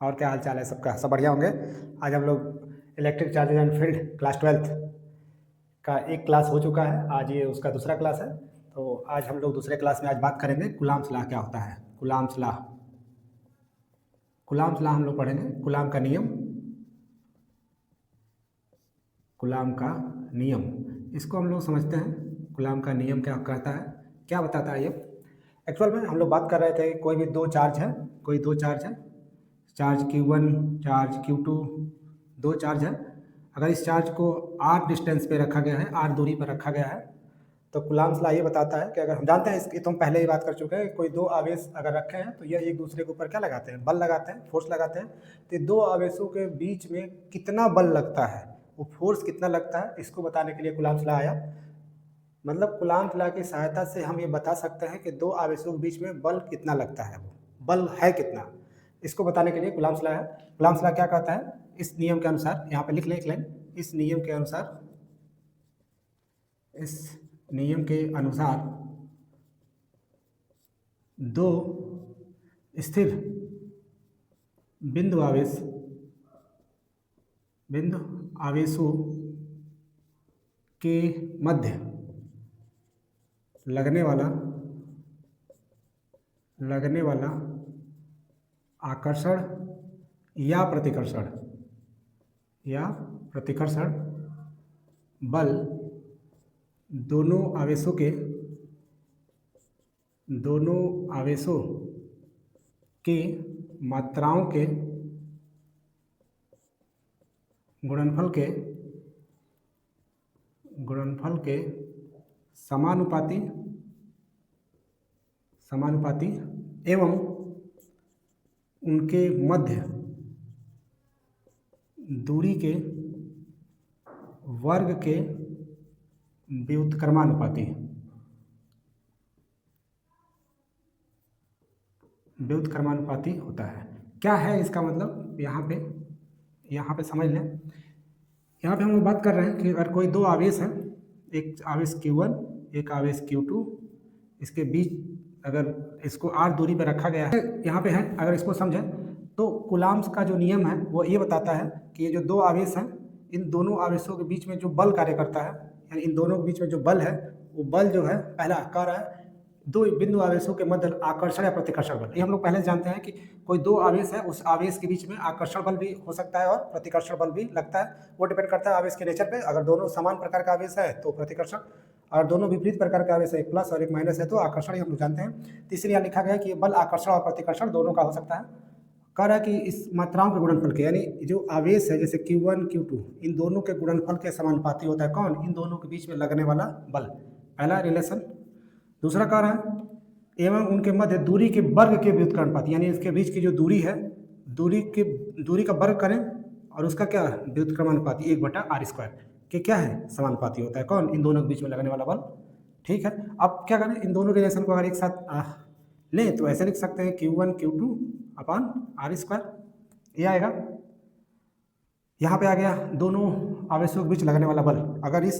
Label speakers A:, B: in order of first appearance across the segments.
A: और क्या हाल चाल है सबका? सब बढ़िया होंगे। आज हम लोग electric charges and field class 12th का एक क्लास हो चुका है, आज ये उसका दूसरा क्लास है। तो आज हम लोग दूसरे क्लास में आज बात करेंगे कूलाम्स लॉ क्या होता है। कूलाम्स लॉ हम लोग पढ़ेंगे। कूलाम का नियम, कूलाम का नियम, इसको हम लोग समझते हैं। कूलाम का नियम क्या कहता है, क्या बताता है ये। एक्चुअल में हम लोग बात कर रहे थे कोई भी दो चार्ज है, कोई दो चार्ज है, चार्ज Q1 चार्ज Q2, दो चार्ज है। अगर इस चार्ज को r डिस्टेंस पे रखा गया है, r दूरी पर रखा गया है, तो कूलाम्स लॉ ये बताता है कि अगर हम जानते हैं इसकी तो हम पहले ही बात कर चुके हैं, कोई दो आवेश अगर रखे हैं तो ये एक दूसरे के ऊपर क्या लगाते हैं, बल लगाते हैं, फोर्स लगाते हैं। तो दो आवेशों के बीच में कितना बल लगता है, वो फोर्स कितना लगता है, इसको बताने के लिए कूलाम्स लॉ आया। मतलब कूलाम्स लॉ की सहायता से हम ये बता सकते हैं कि दो आवेशों के बीच में बल कितना लगता है, वो बल है कितना, इसको बताने के लिए कूलाम्स लॉ है। कूलाम्स लॉ क्या कहता है, इस नियम के अनुसार, यहाँ पे लिख लें एक लाइन, इस नियम के अनुसार, इस नियम के अनुसार दो स्थिर बिंदु आवेशों के मध्य लगने वाला आकर्षण या प्रतिकर्षण बल दोनों आवेशों के मात्राओं के गुणनफल के समानुपाती एवं उनके मध्य दूरी के वर्ग के व्युत्क्रमानुपाती होता है। क्या है इसका मतलब, यहाँ पे समझ लें। यहाँ पे हम लोग बात कर रहे हैं कि अगर कोई दो आवेश है, एक आवेश Q1 एक आवेश Q2, इसके बीच अगर इसको r दूरी पर रखा गया है, यहाँ पे है, अगर इसको समझें तो कूलाम्स का जो नियम है वो ये बताता है कि ये जो दो आवेश हैं, इन दोनों आवेशों के बीच में जो बल कार्य करता है, यानी इन दोनों के बीच में जो बल है, वो बल जो है, पहला कह रहा है दो बिंदु आवेशों के मध्य आकर्षण या प्रतिकर्षण बल। ये हम लोग पहले जानते हैं कि कोई दो आवेश है, उस आवेश के बीच में आकर्षण बल भी हो सकता है और प्रतिकर्षण बल भी लगता है। वो डिपेंड करता है आवेश के नेचर पे। अगर दोनों समान प्रकार का आवेश है तो प्रतिकर्षण, और दोनों विपरीत प्रकार के आवेश है, एक प्लस और एक माइनस है, तो आकर्षण ही हम लोग जानते हैं। तीसरी यहाँ लिखा गया है कि बल आकर्षण और प्रतिकर्षण दोनों का हो सकता है। कह रहा है कि इस मात्राओं के गुणनफल के, यानी जो आवेश है जैसे Q1 Q2, इन दोनों के गुणनफल के समानुपाती होता है कौन, इन दोनों के बीच में लगने वाला बल, पहला रिलेशन। दूसरा कह रहा है एवं उनके मध्य दूरी के वर्ग के व्युत्क्रमानुपाती, यानी इसके बीच की जो दूरी है, दूरी का वर्ग करें और उसका क्या व्युत्क्रमानुपाती 1/r² के क्या है, समानुपाती होता है कौन, इन दोनों के बीच में लगने वाला बल। ठीक है, अब क्या करें, इन दोनों रिलेशन को अगर एक साथ लें तो ऐसे लिख सकते हैं Q1 Q2 अपॉन r², ये आएगा। यहाँ पे आ गया दोनों आवेशों के बीच लगने वाला बल। अगर इस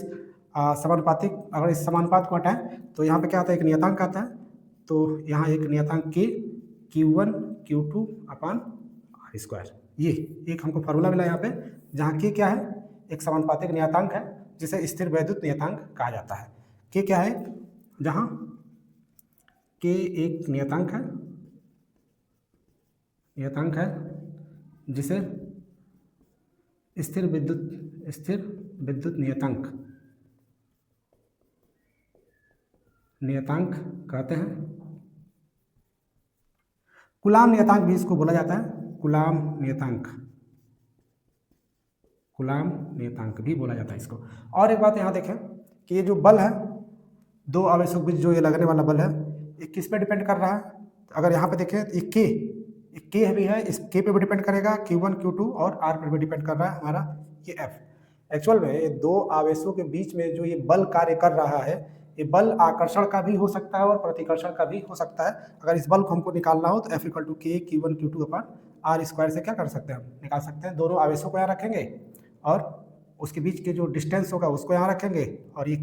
A: समानुपात को हटाएं तो यहाँ पे क्या आता है, एक नियतांक आता है, तो यहाँ एक नियतांक के Q1 Q2 अपॉन r², ये एक हमको फार्मूला मिला यहाँ पे, जहाँ के क्या है, एक समानुपातिक नियतांक है जिसे स्थिर वैद्युत नियतांक कहा जाता है। के क्या है, जहाँ के एक नियतांक है जिसे स्थिर विद्युत नियतांक कहते हैं। कूलाम नियतांक भी इसको बोला जाता है, कूलाम नियतांक भी बोला जाता है इसको। और एक बात यहाँ देखें कि ये जो बल है, दो आवेशों के बीच जो ये लगने वाला बल है, ये किस पे डिपेंड कर रहा है। अगर यहाँ पे देखें एक के भी है, इस के पे भी डिपेंड करेगा, Q1 Q2 और r पर भी डिपेंड कर रहा है हमारा ये F। एक्चुअल में ये दो आवेशों के बीच में जो ये बल कार्य कर रहा है, ये बल आकर्षण का भी हो सकता है और प्रतिकर्षण का भी हो सकता है। अगर इस बल को हमको निकालना हो तो F = K Q1 Q2 upon r² से क्या कर सकते हैं, हम निकाल सकते हैं। दोनों आवेशों को यहाँ रखेंगे और उसके बीच के जो डिस्टेंस होगा उसको यहाँ रखेंगे, और ये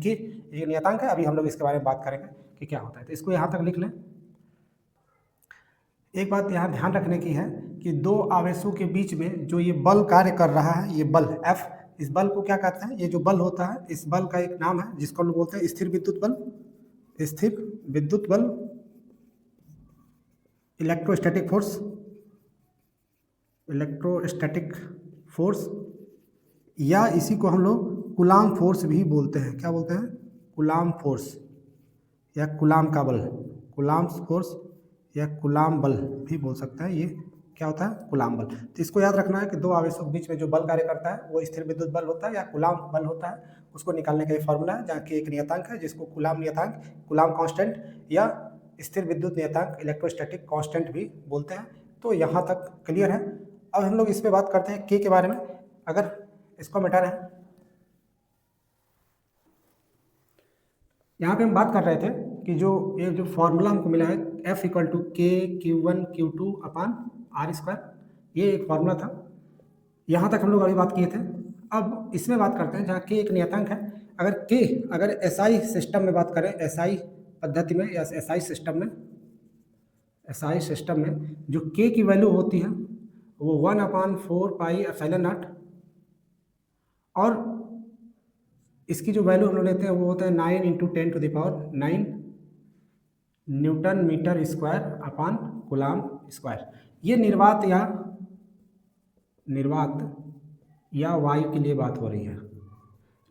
A: नियतांक है। अभी हम लोग इसके बारे में बात करेंगे कि क्या होता है, तो इसको यहाँ तक लिख लें। एक बात यहाँ ध्यान रखने की है कि दो आवेशों के बीच में जो ये बल कार्य कर रहा है, ये बल F, इस बल को क्या कहते हैं? ये जो बल होता है, इस बल का एक नाम है जिसको हम लोग बोलते हैं स्थिर विद्युत बल। स्थिर विद्युत बल, इलेक्ट्रोस्टैटिक फोर्स, इलेक्ट्रोस्टैटिक फोर्स, या इसी को हम लोग कूलाम फोर्स भी बोलते हैं। क्या बोलते हैं? कूलाम फोर्स या कूलाम का बल, कूलाम फोर्स या कूलाम बल भी बोल सकते हैं। ये क्या होता है? कूलाम बल। तो इसको याद रखना है कि दो आवेशों के बीच में जो बल कार्य करता है वो स्थिर विद्युत बल होता है या कूलाम बल होता है। उसको निकालने का ये फॉर्मूला है, जहाँ की एक नियतांक है जिसको कूलाम नियतांक, कूलाम कांस्टेंट या स्थिर विद्युत नियतांक, इलेक्ट्रोस्टैटिक कांस्टेंट भी बोलते हैं। तो यहाँ तक क्लियर है। अब हम लोग इस पर बात करते हैं के बारे में। अगर इसको मिटा रहे हैं, यहाँ पे हम बात कर रहे थे कि ये जो फॉर्मूला हमको मिला है F इक्वल टू के Q1 Q2 upon R square, ये एक फॉर्मूला था। यहाँ तक हम लोग अभी बात किए थे। अब इसमें बात करते हैं जहाँ के एक नियतांक है। अगर SI सिस्टम में बात करें, SI पद्धति में या SI सिस्टम में जो के की वैल्यू होती है वो 1/4 पाई एप्सिलॉन नॉट, और इसकी जो वैल्यू हम लोग लेते हैं वो होता है 9 × 10⁹ newton metre square upon coulomb square. ये निर्वात या वायु के लिए बात हो रही है।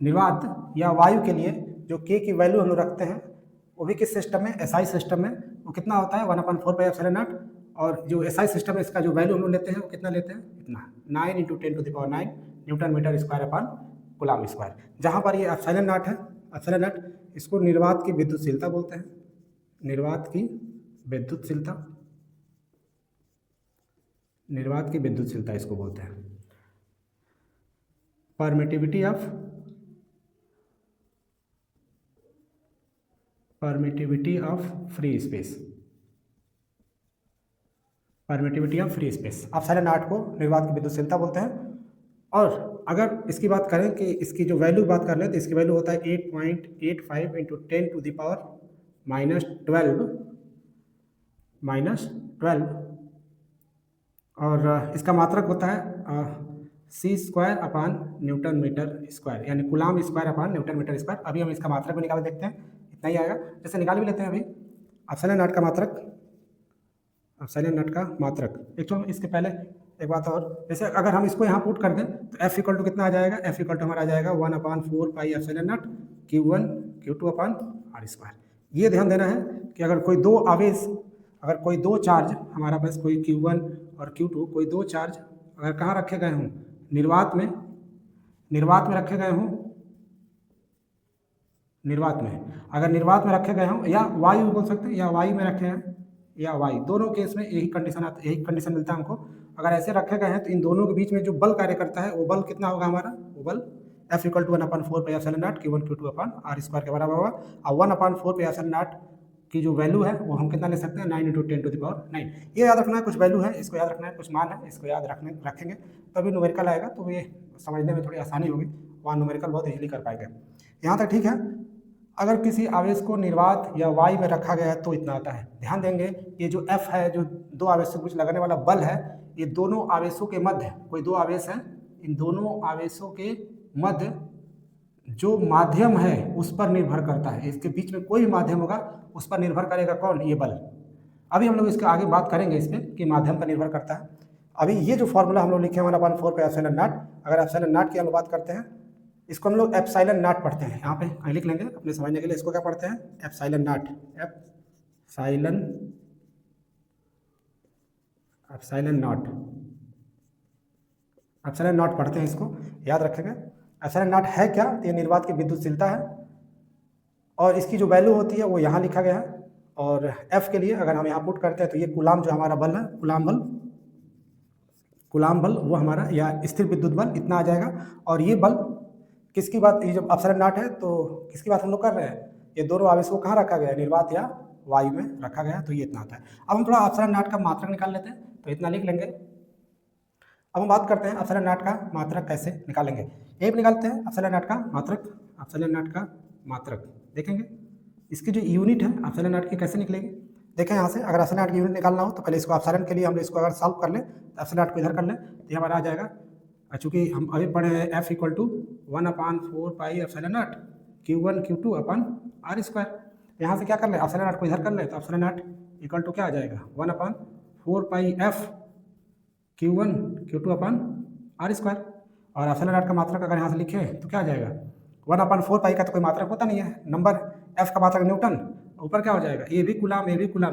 A: निर्वात या वायु के लिए जो के की वैल्यू हम लोग रखते हैं वो भी किस सिस्टम में? SI सिस्टम में। वो कितना होता है? 1/4 पाई एप्सिलॉन नॉट। और जो SI सिस्टम है इसका जो वैल्यू हम लोग लेते हैं वो कितना लेते हैं? इतना, 9 × 10⁹ newton metre square upon coulomb square. जहाँ पर ये एप्सिलॉन नॉट है, एप्सिलॉन नॉट, इसको निर्वात की विद्युतशीलता बोलते हैं। निर्वात की विद्युतशीलता इसको बोलते हैं। Permittivity of free space, epsilon not को निर्वात की विद्युतशीलता बोलते हैं। और अगर इसकी बात करें कि इसकी जो वैल्यू बात कर लें तो इसकी वैल्यू होता है 8.85 × 10⁻12 और इसका मात्रक होता है c² upon newton metre square, यानी coulomb square upon newton metre square. अभी हम इसका मात्रक भी निकाल देखते हैं, इतना ही आएगा। जैसे निकाल भी लेते हैं अभी एप्सिलॉन नॉट का मात्रक। एक तो इसके पहले एक बात और, जैसे अगर हम इसको यहाँ पुट कर दें तो F इक्वल टू कितना आ जाएगा? F इक्वल टू हमारा आ जाएगा 1/4 pi epsilon nought Q1 Q2 upon R square. ये ध्यान देना है कि अगर कोई दो चार्ज हमारा पास, कोई Q1 और Q2, कोई दो चार्ज अगर कहाँ रखे गए हों? निर्वात में रखे गए हों। अगर निर्वात में रखे गए हों, या वायु बोल सकते हैं, या वायु में रखे हैं, या वायु, दोनों केस में यही कंडीशन मिलता है हमको। अगर ऐसे रखे गए हैं तो इन दोनों के बीच में जो बल कार्य करता है वो बल कितना होगा हमारा? वो बल F equal to 1/4 pi epsilon nought Q1 Q2 upon R square के बराबर होगा। और 1/4 पाई एप्सिलॉन नॉट की जो वैल्यू है वो हम कितना ले सकते हैं? 9 × 10⁹ ये याद रखना है। कुछ वैल्यू है, इसको याद रखना है, कुछ मान है, इसको याद रखेंगे तभी न्यूमेरिकल आएगा, तो ये समझने में थोड़ी आसानी होगी। वहाँ न्यूमेरिकल बहुत इजीली कर पाएंगे। यहाँ तक ठीक है। अगर किसी आवेश को निर्वात या वायु में रखा गया है तो इतना आता है। ध्यान देंगे, ये जो F है, जो दो आवेशों के बीच लगने वाला बल है, ये दोनों आवेशों के मध्य, कोई दो आवेश हैं, इन दोनों आवेशों के मध्य जो माध्यम है उस पर निर्भर करता है। इसके बीच में कोई माध्यम होगा, उस पर निर्भर करेगा कौन? ये बल। अभी हम लोग इसके आगे बात करेंगे इस पर कि माध्यम पर निर्भर करता है। अभी ये जो फॉर्मूला हम लोग लिखे हैं 1/4 पाई एप्सिलॉन नॉट, अगर एप्सिलॉन नॉट की हम बात करते हैं, इसको हम लोग एप्सिलॉन नॉट पढ़ते हैं। यहाँ पे कहीं लिख लेंगे अपने समझने के लिए। इसको क्या पढ़ते हैं? Epsilon not. एप्सिलॉन नॉट पढ़ते हैं, इसको याद रखेंगे। एप्सिलॉन नॉट है क्या? तो ये निर्वात की विद्युतशीलता है, और इसकी जो वैल्यू होती है वो यहाँ लिखा गया है। और F के लिए अगर हम यहाँ पुट करते हैं तो ये कूलाम जो हमारा बल है, कूलाम बल वो हमारा, या स्थिर विद्युत बल, इतना आ जाएगा। और ये बल किसकी बात? ये जब एप्सिलॉन नॉट है तो किसकी बात हम लोग कर रहे हैं? ये दोनों आवेश को कहाँ रखा गया है? निर्वात या वायु में रखा गया है, तो ये इतना आता है। अब हम थोड़ा एप्सिलॉन नॉट का मात्रक निकाल लेते हैं, तो इतना लिख लेंगे। अब हम बात करते हैं एप्सिलॉन नॉट का मात्रक कैसे निकालेंगे। यही भी निकालते हैं एप्सिलॉन नॉट का मात्रक। देखेंगे इसकी जो यूनिट है एप्सिलॉन नॉट की कैसे निकलेगी। देखें यहाँ से अगर एप्सिलॉन नॉट की यूनिट निकालना हो तो पहले इसको एप्सिलॉन के लिए हम इसको अगर सॉल्व कर लें तो एप्सिलॉन नॉट को इधर कर लें तो ये हमारा आ जाएगा। चूँकि हम अभी पढ़े हैं F equal to 1/4 pi epsilon nought Q1 Q2 upon R square. यहाँ से क्या कर ले, एप्सिलॉन नॉट को इधर कर ले तो एप्सिलॉन नॉट इक्वल टू क्या आ जाएगा 1/4 पाई F Q1 Q2 upon R square. और एप्सिलॉन नॉट का मात्रक अगर यहाँ से लिखे तो क्या आ जाएगा 1/4 पाई का तो कोई मात्रक होता नहीं है, नंबर एफ का मात्रक न्यूटन, ऊपर क्या हो जाएगा ए भी कुलाम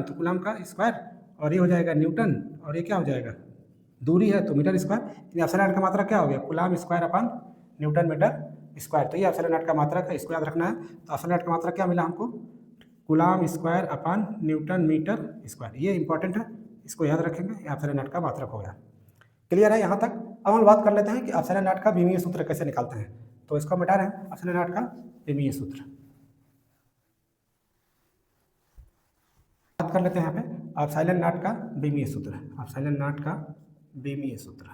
A: तो कुलाम का स्क्वायर और ये हो जाएगा न्यूटन और ये क्या हो जाएगा दूरी है तो मीटर स्क्वायर। एप्सिलॉन नॉट का मात्रक क्या हो गया coulomb square upon newton metre square. तो ये एप्सिलॉन नॉट का मात्रक है, इसको याद रखना है। तो एप्सिलॉन नॉट का मात्रक क्या मिला हमको coulomb square upon newton metre square, ये इंपॉर्टेंट है, इसको याद रखेंगे। एप्सिलॉन नॉट का मात्रक हो गया। क्लियर है यहाँ तक। अब हम बात कर लेते हैं कि एप्सिलॉन नॉट का विमीय सूत्र कैसे निकालते हैं। तो इसको मिटा रहे हैं एप्सिलॉन नॉट का विमीय सूत्र। बात कर लेते हैं यहाँ पे एप्सिलॉन नॉट का विमीय सूत्र। एप्सिलॉन नॉट का विमीय सूत्र,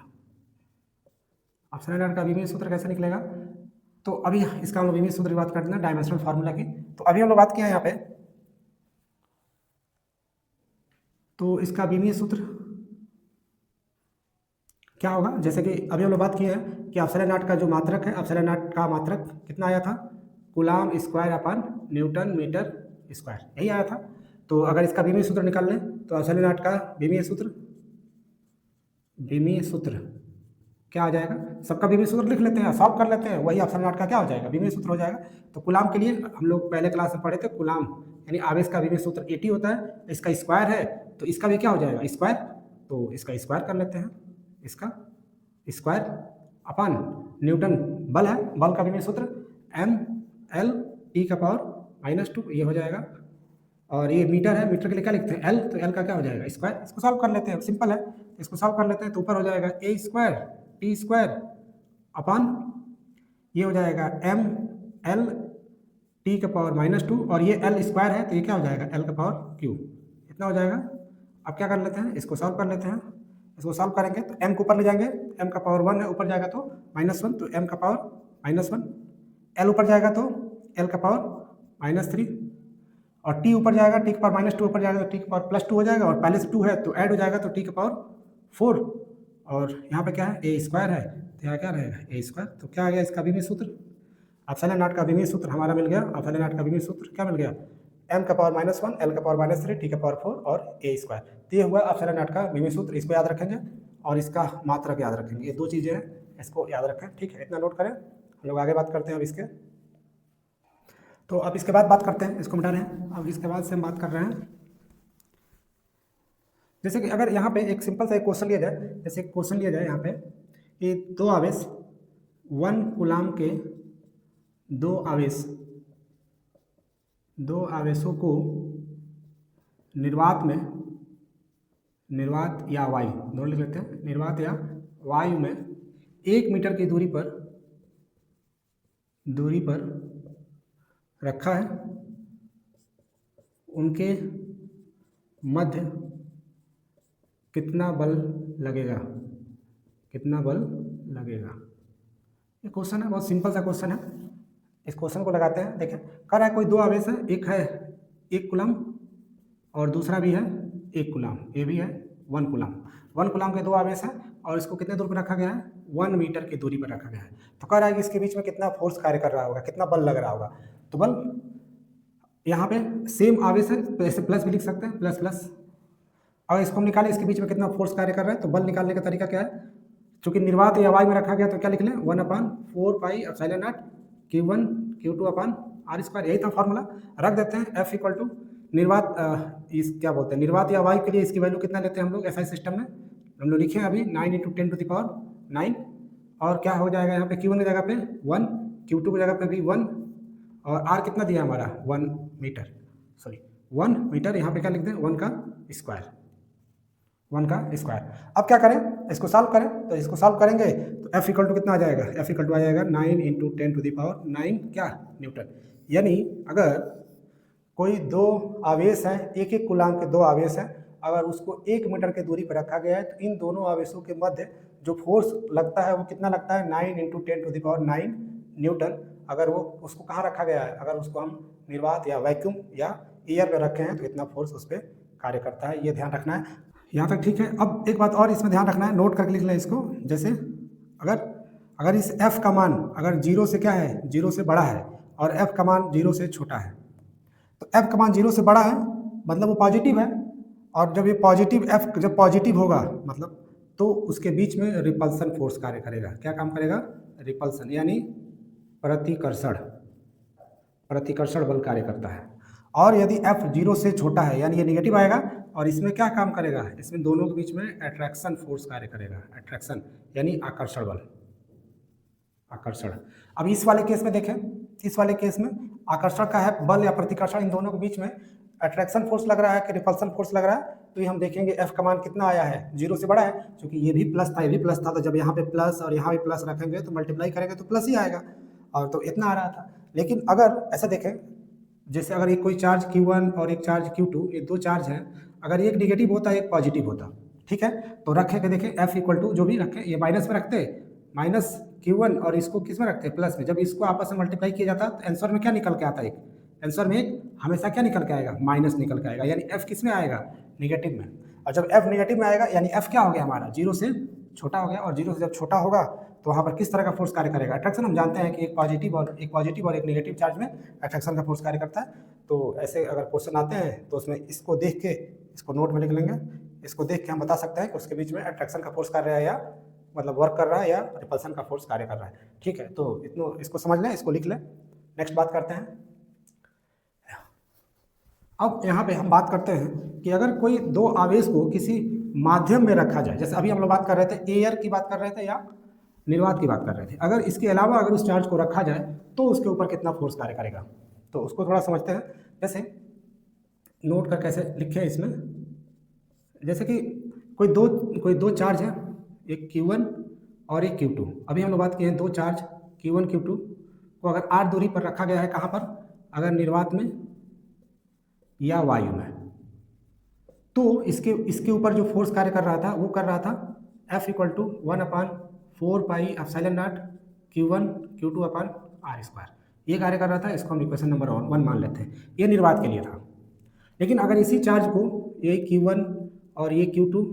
A: एप्सिलॉन नॉट का विमीय सूत्र कैसे निकलेगा। तो अभी इसका हम लोग विमीय सूत्र की बात करते हैं डायमेंशनल फार्मूला की। तो अभी हम लोग बात किया है यहाँ पे, तो इसका विमीय सूत्र क्या होगा। जैसे कि अभी हम लोग बात किए हैं कि एप्सिलॉन नॉट का जो मात्रक है, एप्सिलॉन नॉट का मात्रक कितना आया था coulomb square upon newton metre square, यही आया था। तो अगर इसका विमीय सूत्र निकाल लें तो एप्सिलॉन नॉट का विमीय सूत्र क्या आ जाएगा, सबका विमीय सूत्र लिख लेते हैं, सॉल्व कर लेते हैं, वही एप्सिलॉन नॉट का क्या हो जाएगा विमीय सूत्र हो जाएगा। तो कुलाम के लिए हम लोग पहले क्लास में पढ़े थे, कुलाम यानी आवेश का विमीय सूत्र 80 होता है, इसका स्क्वायर है तो इसका भी क्या हो जाएगा स्क्वायर। तो इसका स्क्वायर कर लेते हैं, इसका स्क्वायर अपन न्यूटन बल है, बल का विमीय सूत्र mL/T⁻², ये हो जाएगा। और ये मीटर है, मीटर के लिए क्या लिखते हैं L, तो L का क्या हो जाएगा स्क्वायर। इसको सॉल्व कर लेते हैं, सिंपल है, इसको सॉल्व कर लेते हैं तो ऊपर हो जाएगा a²T² अपन ये हो जाएगा mL/T⁻², और ये L स्क्वायर है तो ये क्या हो जाएगा L⁻³ इतना हो जाएगा। अब क्या कर लेते हैं, इसको सॉल्व कर लेते हैं। इसको सॉल्व करेंगे तो m को ऊपर ले जाएंगे, m⁻1 है, ऊपर जाएगा तो -1 तो m⁻−1, l ऊपर जाएगा तो l⁻−3, और t ऊपर जाएगा t⁻−2 ऊपर जाएगा तो t⁻+2 हो जाएगा, और पहले से 2 है तो ऐड हो जाएगा तो t⁻4, और यहाँ पे क्या है a² है तो यहाँ क्या रहेगा a²। तो क्या आ गया इसका विमीय सूत्र, एप्सिलॉन नॉट का विमीय सूत्र हमारा मिल गया। एप्सिलॉन नॉट का विमीय सूत्र क्या मिल गया m⁻−1 l⁻−3 t⁻4 और a²। तो ये हुआ एप्सिलॉन नॉट का विमीय सूत्र, इसको याद रखेंगे और इसका मात्रक याद रखेंगे, ये दो चीज़ें हैं, इसको याद रखें, ठीक है, इतना नोट करें। हम लोग आगे बात करते हैं अब इसके। तो अब इसके बाद बात करते हैं, इसको मिटा रहे हैं, अब इसके बाद से हम बात कर रहे हैं जैसे कि अगर यहाँ पे एक सिंपल सा एक क्वेश्चन लिया जाए, जैसे एक क्वेश्चन लिया जाए यहाँ पे कि दो आवेश 1 कूलाम के दो आवेशों को निर्वात या वायु, दोनों लिख लेते हैं, निर्वात या वायु में 1 मीटर की दूरी पर रखा है, उनके मध्य कितना बल लगेगा। ये क्वेश्चन है, बहुत सिंपल सा क्वेश्चन है, इस क्वेश्चन को लगाते हैं। देखें कह रहा है कोई दो आवेश है, एक है 1 कूलम और दूसरा भी है 1 कूलम, ये भी है 1 कूलम। 1 कूलम के दो आवेश हैं और इसको कितने दूर पर रखा गया है 1 मीटर की दूरी पर रखा गया है। तो कह रहा है कि इसके बीच में कितना फोर्स कार्य कर रहा होगा, कितना बल लग रहा होगा। तो बल यहाँ पे सेम आवेश है तो ऐसे प्लस भी लिख सकते हैं, प्लस। और इसको हम निकालें इसके बीच में कितना फोर्स कार्य कर रहा है, तो बल निकालने का तरीका क्या है, चूंकि निर्वात या वायु में रखा गया तो क्या लिख लें 1/4 pi epsilon nought Q1 Q2 upon R², यही था फॉर्मूला। रख देते हैं F इक्वल टू निर्वात क्या बोलते हैं निर्वात या वायु के लिए इसकी वैल्यू कितना लेते हैं हम लोग SI सिस्टम में, हम लोग लिखे हैं अभी 9 × 10⁹ और क्या हो जाएगा यहाँ पे Q1 की जगह पे 1, Q2 की जगह पे भी 1, और R कितना दिया हमारा 1 मीटर, यहाँ पे क्या लिख दें 1 का स्क्वायर। अब क्या करें, इसको सॉल्व करें, तो इसको सॉल्व करेंगे तो F इक्वल टू कितना आ जाएगा, F इक्वल टू आ जाएगा 9 × 10⁹ क्या न्यूटन। यानी अगर कोई दो आवेश हैं, एक कूलाम के दो आवेश हैं, अगर उसको 1 मीटर की दूरी पर रखा गया है तो इन दोनों आवेशों के मध्य जो फोर्स लगता है वो कितना लगता है 9 × 10⁹ न्यूटन। अगर वो उसको कहाँ रखा गया है, अगर उसको हम निर्वात या वैक्यूम या एयर में रखे हैं तो इतना फोर्स उस पर कार्य करता है, ये ध्यान रखना है। यहाँ तक ठीक है। अब एक बात और इसमें ध्यान रखना है, नोट करके लिख लें इसको। जैसे अगर इस f का मान अगर 0 से क्या है, 0 से बड़ा है और f का मान 0 से छोटा है, तो f का मान 0 से बड़ा है मतलब वो पॉजिटिव है, और जब ये पॉजिटिव f जब पॉजिटिव होगा मतलब तो उसके बीच में रिपल्सन फोर्स कार्य करेगा। क्या काम करेगा? रिपल्सन यानी प्रतिकर्षण बल कार्य करता है। और यदि f 0 से छोटा है यानी ये निगेटिव आएगा, और इसमें क्या काम करेगा? इसमें दोनों के बीच में अट्रैक्शन फोर्स कार्य करेगा। अट्रैक्शन यानी आकर्षण बल, आकर्षण। अब इस वाले केस में देखें, इस वाले केस में आकर्षण का है बल या प्रतिकर्षण, इन दोनों के बीच में अट्रैक्शन फोर्स लग रहा है कि रिपल्सन फोर्स लग रहा है, तो ये हम देखेंगे f का मान कितना आया है, 0 से बड़ा है। क्योंकि ये भी प्लस था, ये भी प्लस था, तो जब यहाँ पे प्लस और यहाँ भी प्लस रखेंगे तो मल्टीप्लाई करेंगे तो प्लस ही आएगा, और तो इतना आ रहा था। लेकिन अगर ऐसा देखें, जैसे अगर एक कोई चार्ज Q1 और एक चार्ज Q2, ये दो चार्ज हैं, अगर एक निगेटिव होता एक पॉजिटिव होता, ठीक है, तो रखे के देखें F इक्वल टू जो भी रखें, ये माइनस में रखते माइनस Q1 और इसको किस में रखते प्लस में। जब इसको आपस में मल्टीप्लाई किया जाता तो आंसर में क्या निकल के आता? एक आंसर में एक हमेशा क्या निकल के आएगा? माइनस निकल के आएगा, यानी F किस में आएगा? निगेटिव में। और जब F निगेटिव में आएगा यानी F क्या हो गया हमारा? 0 से छोटा हो गया, और 0 से जब छोटा होगा तो वहाँ पर किस तरह का फोर्स कार्य करेगा? अट्रैक्शन। हम जानते हैं कि एक पॉजिटिव और एक नेगेटिव चार्ज में अट्रैक्शन का फोर्स कार्य करता है। तो ऐसे अगर क्वेश्चन आते हैं तो उसमें इसको देख के, इसको नोट में लिख लेंगे, इसको देख के हम बता सकते हैं कि उसके बीच में अट्रैक्शन का फोर्स कार्य है या मतलब वर्क कर रहा है या रिपल्सन का फोर्स कार्य कर रहा है। ठीक है, तो इतना इसको समझ लें, इसको लिख लें। नेक्स्ट बात करते हैं। अब यहाँ पे हम बात करते हैं कि अगर कोई दो आवेश को किसी माध्यम में रखा जाए, जैसे अभी हम लोग बात कर रहे थे एयर की बात कर रहे थे या निर्वात की बात कर रहे थे, अगर इसके अलावा अगर उस चार्ज को रखा जाए तो उसके ऊपर कितना फोर्स कार्य करेगा, तो उसको थोड़ा समझते हैं। जैसे नोट कर कैसे लिखे इसमें, जैसे कि कोई दो चार्ज है, एक Q1 और एक Q2। अभी हम लोग बात किए हैं दो चार्ज Q1 Q2 को अगर r दूरी पर रखा गया है, कहाँ पर? अगर निर्वात में या वायु में, तो इसके ऊपर जो फोर्स कार्य कर रहा था वो कर रहा था F equal to 1/4 pi epsilon nought Q1 Q2 upon r²। ये कार्य कर रहा था, इसको हम इक्वेशन नंबर 1 मान लेते हैं। ये निर्वात के लिए था। लेकिन अगर इसी चार्ज को, ये Q1 और ये Q2,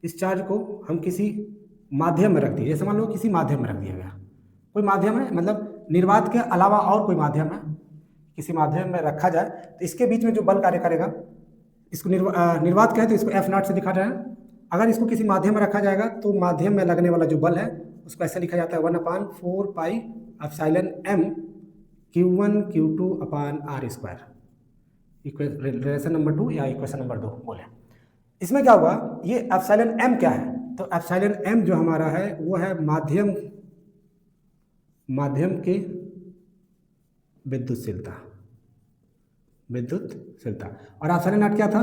A: इस चार्ज को हम किसी माध्यम में रख दिए, जैसे मान लो किसी माध्यम में रख दिया गया, कोई माध्यम है मतलब निर्वात के अलावा और कोई माध्यम है, किसी माध्यम में रखा जाए तो इसके बीच में जो बल कार्य करेगा, इसको निर्वात कहे तो इसको F0 से दिखा रहे हैं। अगर इसको किसी माध्यम में रखा जाएगा तो माध्यम में लगने वाला जो बल है उसको ऐसे लिखा जाता है 1/4 pi epsilon m Q1 Q2 अपान r²। रिलेशन नंबर 2 या इक्वेशन नंबर 2 बोले। इसमें क्या हुआ, ये एप्सिलॉन m क्या है? तो एप्सिलॉन m जो हमारा है वो है माध्यम की विद्युतशीलता, और एप्सिलॉन नॉट क्या था?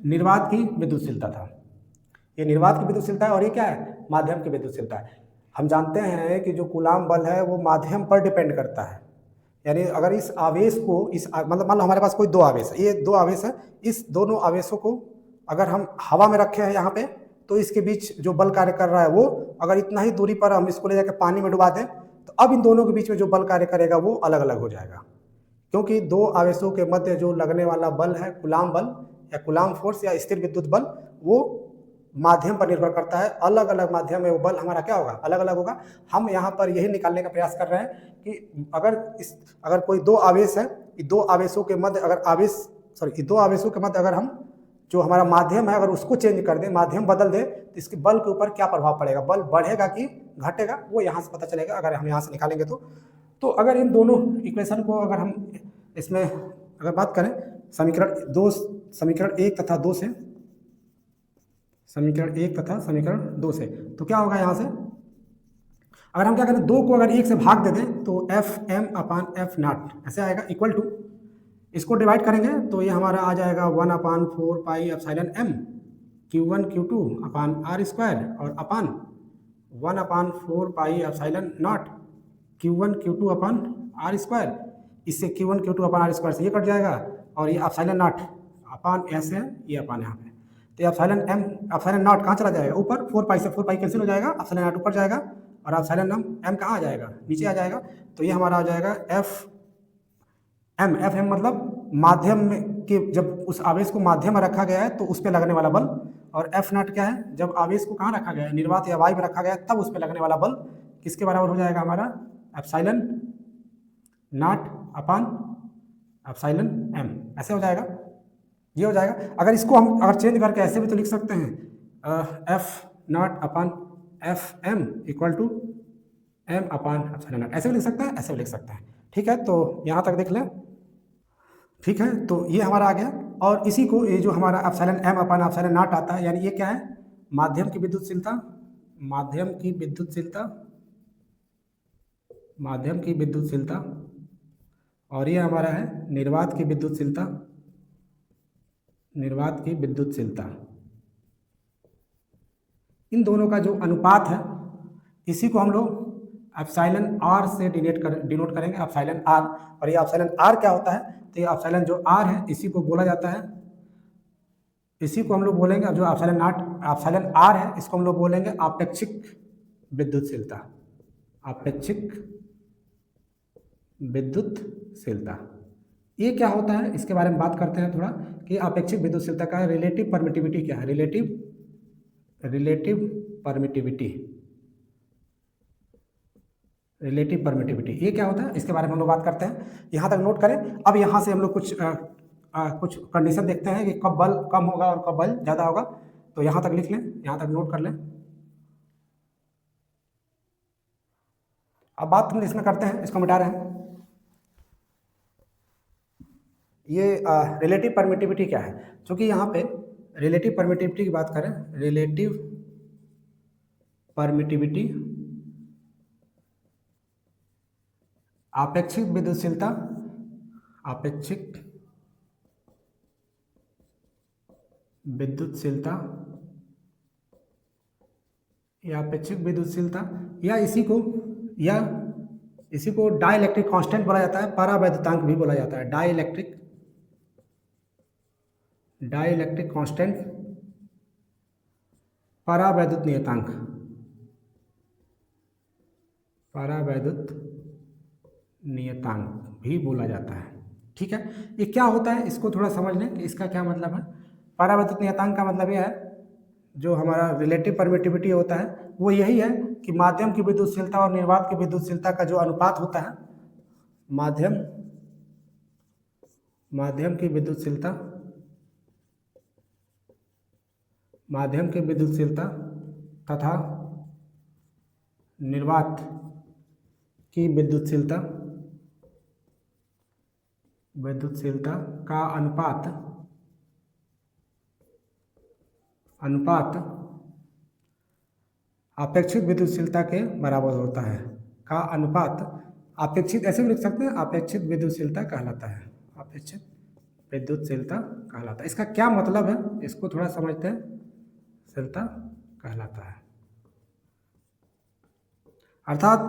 A: निर्वात की विद्युतशीलता था। ये निर्वात की विद्युतशीलता है और ये क्या है? माध्यम की विद्युतशीलता है। हम जानते हैं कि जो कूलाम बल है वो माध्यम पर डिपेंड करता है, यानी अगर इस आवेश को मतलब मान लो हमारे पास कोई दो आवेश है, ये दो आवेश है, इस दोनों आवेशों को अगर हम हवा में रखे हैं यहाँ पे, तो इसके बीच जो बल कार्य कर रहा है वो अगर इतना ही दूरी पर हम इसको ले जाकर पानी में डुबा दें तो अब इन दोनों के बीच में जो बल कार्य करेगा वो अलग अलग हो जाएगा, क्योंकि दो आवेशों के मध्य जो लगने वाला बल है कूलाम बल या कूलाम फोर्स या स्थिर विद्युत बल, वो माध्यम पर निर्भर करता है। अलग अलग माध्यम में वो बल हमारा क्या होगा? अलग अलग होगा। हम यहाँ पर यही निकालने का प्रयास कर रहे हैं कि अगर कोई दो आवेश है, दो आवेशों के मध्य दो आवेशों के मध्य अगर हम जो हमारा माध्यम है अगर उसको चेंज कर दें, माध्यम बदल दें, तो इसके बल के ऊपर क्या प्रभाव पड़ेगा? बल बढ़ेगा कि घटेगा, वो यहाँ से पता चलेगा अगर हम यहाँ से निकालेंगे तो अगर इन दोनों इक्वेशन को अगर हम इसमें अगर बात करें समीकरण 1 तथा 2 से, समीकरण 2 से, तो क्या होगा यहाँ से? अगर हम क्या करें, 2 को अगर 1 से भाग दे दें तो Fm अपान F0 ऐसे आएगा, इक्वल टू इसको डिवाइड करेंगे तो ये हमारा आ जाएगा 1/4 pi epsilon m Q1 Q2 अपान r² और अपान 1/4 pi epsilon nought Q1 Q2 अपान r²। इससे Q1 Q2 अपान r² से ये कट जाएगा और ये एप्सिलॉन नॉट अपान ऐसे है, ये अपान यहाँ पे, तो एप्सिलॉन नॉट कहाँ चला जाएगा? ऊपर। 4 पाई से 4 पाई कैंसिल हो जाएगा, एप्सिलॉन नॉट ऊपर जाएगा और एप्सिलॉन m कहाँ आ जाएगा? नीचे आ जाएगा। तो ये हमारा आ जाएगा F m मतलब माध्यम में कि जब उस आवेश को माध्यम में रखा गया है तो उस पर लगने वाला बल, और एफ नॉट क्या है, जब आवेश को कहाँ रखा गया है, निर्वात या वायु में रखा गया है, तब उस पर लगने वाला बल किसके बराबर हो जाएगा हमारा, epsilon nought upon epsilon M, ऐसे हो जाएगा, ये हो जाएगा। अगर इसको हम अगर चेंज करके ऐसे भी तो लिख सकते हैं, F not upon F M equal to M upon epsilon nought, ऐसे भी लिख सकते हैं, ऐसे भी लिख सकते हैं। ठीक है, तो यहाँ तक देख लें। ठीक है, तो ये हमारा आ गया, और इसी को ये जो हमारा epsilon M upon epsilon nought आता है, यानी ये क्या है, माध्यम की विद्युतशीलता, माध्यम की विद्युतशीलता, माध्यम की विद्युतशीलता, और ये हमारा है निर्वात की विद्युतशीलता, निर्वात की विद्युतशीलता। इन दोनों का जो अनुपात है, इसी को हम लोग एप्सिलॉन आर से डिनोट करेंगे, एप्सिलॉन आर। और ये एप्सिलॉन आर क्या होता है, तो ये एप्सिलॉन जो आर है इसी को बोला जाता है, इसी को हम लोग बोलेंगे, अब जो एप्सिलॉन नॉट एप्सिलॉन आर है इसको हम लोग बोलेंगे आपेक्षिक विद्युतशीलता, आपेक्षिक विद्युतशीलता। ये क्या होता है इसके बारे में बात करते हैं थोड़ा, कि आपेक्षिक विद्युतशीलता का रिलेटिव परमिटिविटी क्या है, रिलेटिव परमिटिविटी, रिलेटिव परमिटिविटी ये क्या होता है इसके बारे में हम लोग बात करते हैं। यहाँ तक नोट करें। अब यहाँ से हम लोग कुछ कंडीशन देखते हैं कि कब बल कम होगा और कब बल ज़्यादा होगा, तो यहाँ तक लिख लें, यहाँ तक नोट कर लें। अब बात हम इसमें करते हैं, इसको मिटा रहे हैं। ये रिलेटिव परमिटिविटी क्या है, क्योंकि यहाँ पे रिलेटिव परमिटिविटी की बात करें, रिलेटिव परमिटिविटी आपेक्षिक विद्युतशीलता, आपेक्षिक विद्युतशीलता या आपेक्षिक विद्युतशीलता, या इसी को डाइलेक्ट्रिक कांस्टेंट बोला जाता है, परावैद्युतांक भी बोला जाता है, डाइलेक्ट्रिक कांस्टेंट, परावैद्युत नियतांक, परावैद्युत नियतांक भी बोला जाता है। ठीक है, ये क्या होता है इसको थोड़ा समझ लें कि इसका क्या मतलब है। परावैद्युत नियतांक का मतलब यह है, जो हमारा रिलेटिव परमिटिविटी होता है वो यही है कि माध्यम की विद्युतशीलता और निर्वात की विद्युतशीलता का जो अनुपात होता है, माध्यम की विद्युतशीलता, माध्यम की विद्युतशीलता तथा निर्वात की विद्युतशीलता का अनुपात आपेक्षिक विद्युतशीलता के बराबर होता है, का अनुपात आपेक्षिक, ऐसे भी लिख सकते हैं, आपेक्षिक विद्युतशीलता कहलाता है, आपेक्षिक विद्युतशीलता कहलाता है। इसका क्या मतलब है इसको थोड़ा समझते हैं, शीलता कहलाता है, अर्थात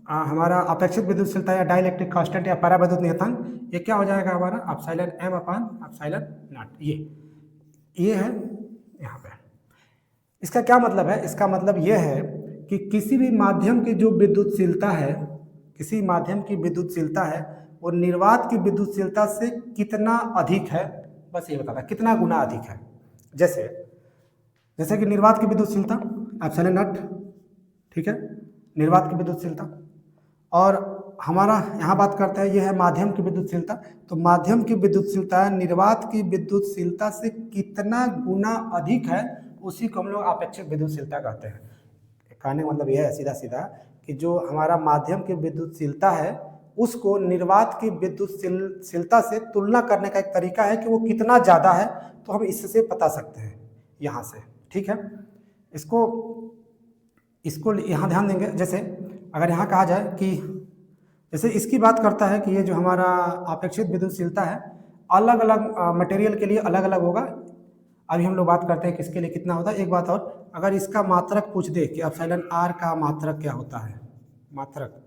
A: हमारा अपेक्षित विद्युतशीलता या डाइलेक्ट्रिक कांस्टेंट या परावैद्युत नियतांक, ये क्या हो जाएगा हमारा epsilon M upon epsilon nought, ये है यहाँ पे। इसका क्या मतलब है, इसका मतलब ये है कि किसी भी माध्यम की जो विद्युतशीलता है, किसी माध्यम की विद्युतशीलता है वो निर्वात की विद्युतशीलता से कितना अधिक है, बस ये बताता है कितना गुना अधिक है। जैसे कि निर्वात की विद्युतशीलता एप्सिलॉन नॉट, ठीक है, निर्वात की विद्युतशीलता, और हमारा यहाँ बात करते हैं ये है माध्यम की विद्युतशीलता, तो माध्यम की विद्युतशीलता निर्वात की विद्युतशीलता से कितना गुना अधिक है, उसी को हम लोग आपेक्षिक विद्युतशीलता कहते हैं। कहने का मतलब यह है सीधा सीधा कि जो हमारा माध्यम की विद्युतशीलता है उसको निर्वात की विद्युतशीलता से तुलना करने का एक तरीका है कि वो कितना ज़्यादा है, तो हम इससे बता सकते हैं यहाँ से। ठीक है, इसको यहाँ ध्यान देंगे। जैसे अगर यहाँ कहा जाए कि जैसे इसकी बात करता है कि ये जो हमारा अपेक्षित विद्युतशीलता है अलग अलग मटेरियल के लिए अलग अलग होगा। अभी हम लोग बात करते हैं किसके लिए कितना होता है। एक बात और, अगर इसका मात्रक पूछ दे कि एप्सिलॉन आर का मात्रक क्या होता है, मात्रक,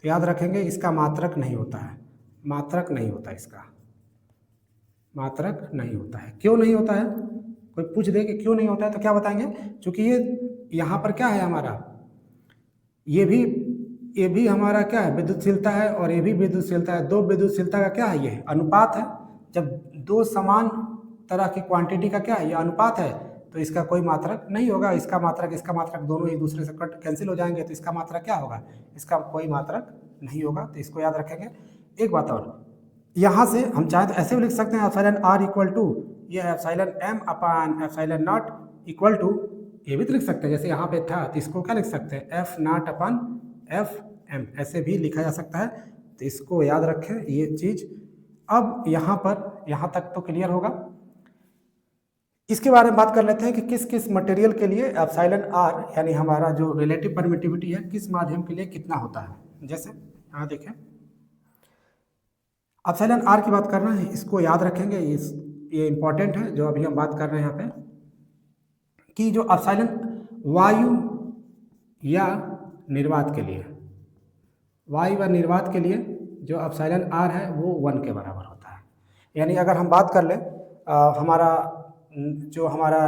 A: तो याद रखेंगे इसका मात्रक नहीं होता है, मात्रक नहीं होता, इसका मात्रक नहीं होता है। क्यों नहीं होता है, कोई पूछ दे कि क्यों नहीं होता है तो क्या बताएंगे, क्योंकि ये यहाँ पर क्या है हमारा, ये भी हमारा क्या है विद्युतशीलता है और ये भी विद्युतशीलता है। दो विद्युतशीलता का क्या है, ये अनुपात है। जब दो समान तरह की क्वांटिटी का क्या है, ये अनुपात है, तो इसका कोई मात्रक नहीं होगा। इसका मात्रक दोनों एक दूसरे से कट कैंसिल हो जाएंगे, तो इसका मात्रक क्या होगा, इसका कोई मात्रक नहीं होगा। तो इसको याद रखेंगे। एक बात और, यहाँ से हम चाहे तो ऐसे भी लिख सकते हैं एप्सिलॉन आर इक्वल टू ये epsilon M upon epsilon nought equal to, ये भी तो लिख सकते हैं जैसे यहाँ पे था, तो इसको क्या लिख सकते हैं, F not upon F M, ऐसे भी लिखा जा सकता है। तो इसको याद रखें ये चीज़। अब यहाँ पर यहाँ तक तो क्लियर होगा। इसके बारे में बात कर लेते हैं कि किस किस मटेरियल के लिए एप्सिलॉन आर यानी हमारा जो रिलेटिव परमिटिविटी है किस माध्यम के लिए कितना होता है। जैसे यहाँ देखें, एप्सिलॉन आर की बात करना है, इसको याद रखेंगे। ये इंपॉर्टेंट है जो अभी हम बात कर रहे हैं यहाँ पे, कि जो एप्सिलॉन वायु या निर्वात के लिए, वायु व निर्वात के लिए जो एप्सिलॉन आर है वो 1 के बराबर होता है। यानी अगर हम बात कर लें हमारा जो हमारा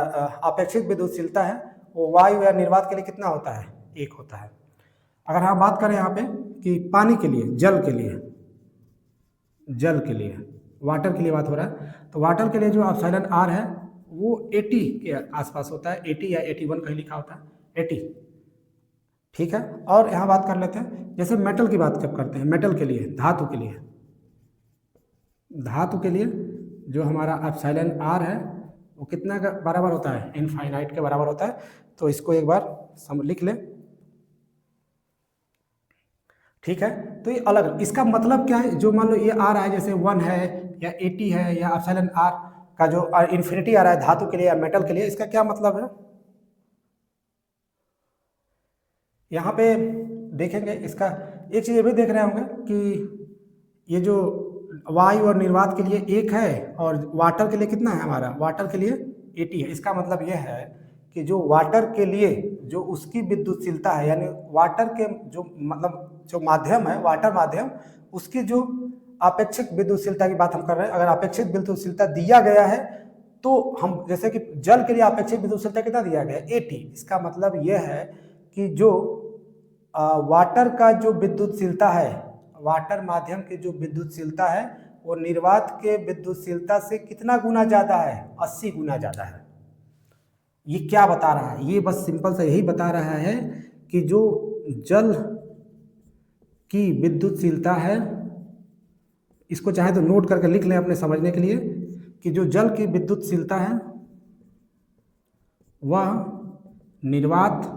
A: अपेक्षित विद्युतशीलता है वो वायु या निर्वात के लिए कितना होता है, 1 होता है। अगर हम बात करें यहाँ पे कि पानी के लिए, जल के लिए, वाटर के लिए बात हो रहा है, तो वाटर के लिए जो एप्सिलॉन आर है वो 80 के आसपास होता है, 80 या 81 कहीं लिखा होता है, 80, ठीक है। और यहाँ बात कर लेते हैं जैसे मेटल की बात जब करते हैं, मेटल के लिए, धातु के लिए जो हमारा एप्सिलॉन आर है वो कितना का बराबर होता है, इनफाइनाइट के बराबर होता है। तो इसको एक बार लिख लें, ठीक है। तो ये अलग, इसका मतलब क्या है, जो मान लो ये आ रहा है जैसे 1 है या 80 है या एप्सिलॉन आर का जो इन्फिनिटी आ रहा है धातु के लिए या मेटल के लिए, इसका क्या मतलब है। यहाँ पे देखेंगे इसका एक चीज़ ये भी देख रहे होंगे कि ये जो वायु और निर्वात के लिए 1 है और वाटर के लिए कितना है, हमारा वाटर के लिए 80 है। इसका मतलब यह है कि जो वाटर के लिए जो उसकी विद्युतशीलता है, यानी वाटर के जो मतलब जो माध्यम है, वाटर माध्यम, उसकी जो अपेक्षित विद्युतशीलता की बात हम कर रहे हैं। अगर अपेक्षित विद्युतशीलता दिया गया है तो हम जैसे कि जल के लिए अपेक्षित विद्युतशीलता कितना दिया गया है, 80। इसका मतलब यह है कि जो वाटर का जो विद्युतशीलता है, वाटर माध्यम की जो विद्युतशीलता है वो निर्वात के विद्युतशीलता से कितना गुना ज़्यादा है, 80 गुना ज़्यादा है। ये क्या बता रहा है, ये बस सिंपल सा यही बता रहा है कि जो जल की विद्युतशीलता है, इसको चाहे तो नोट करके लिख लें अपने समझने के लिए, कि जो जल की विद्युतशीलता है वह निर्वात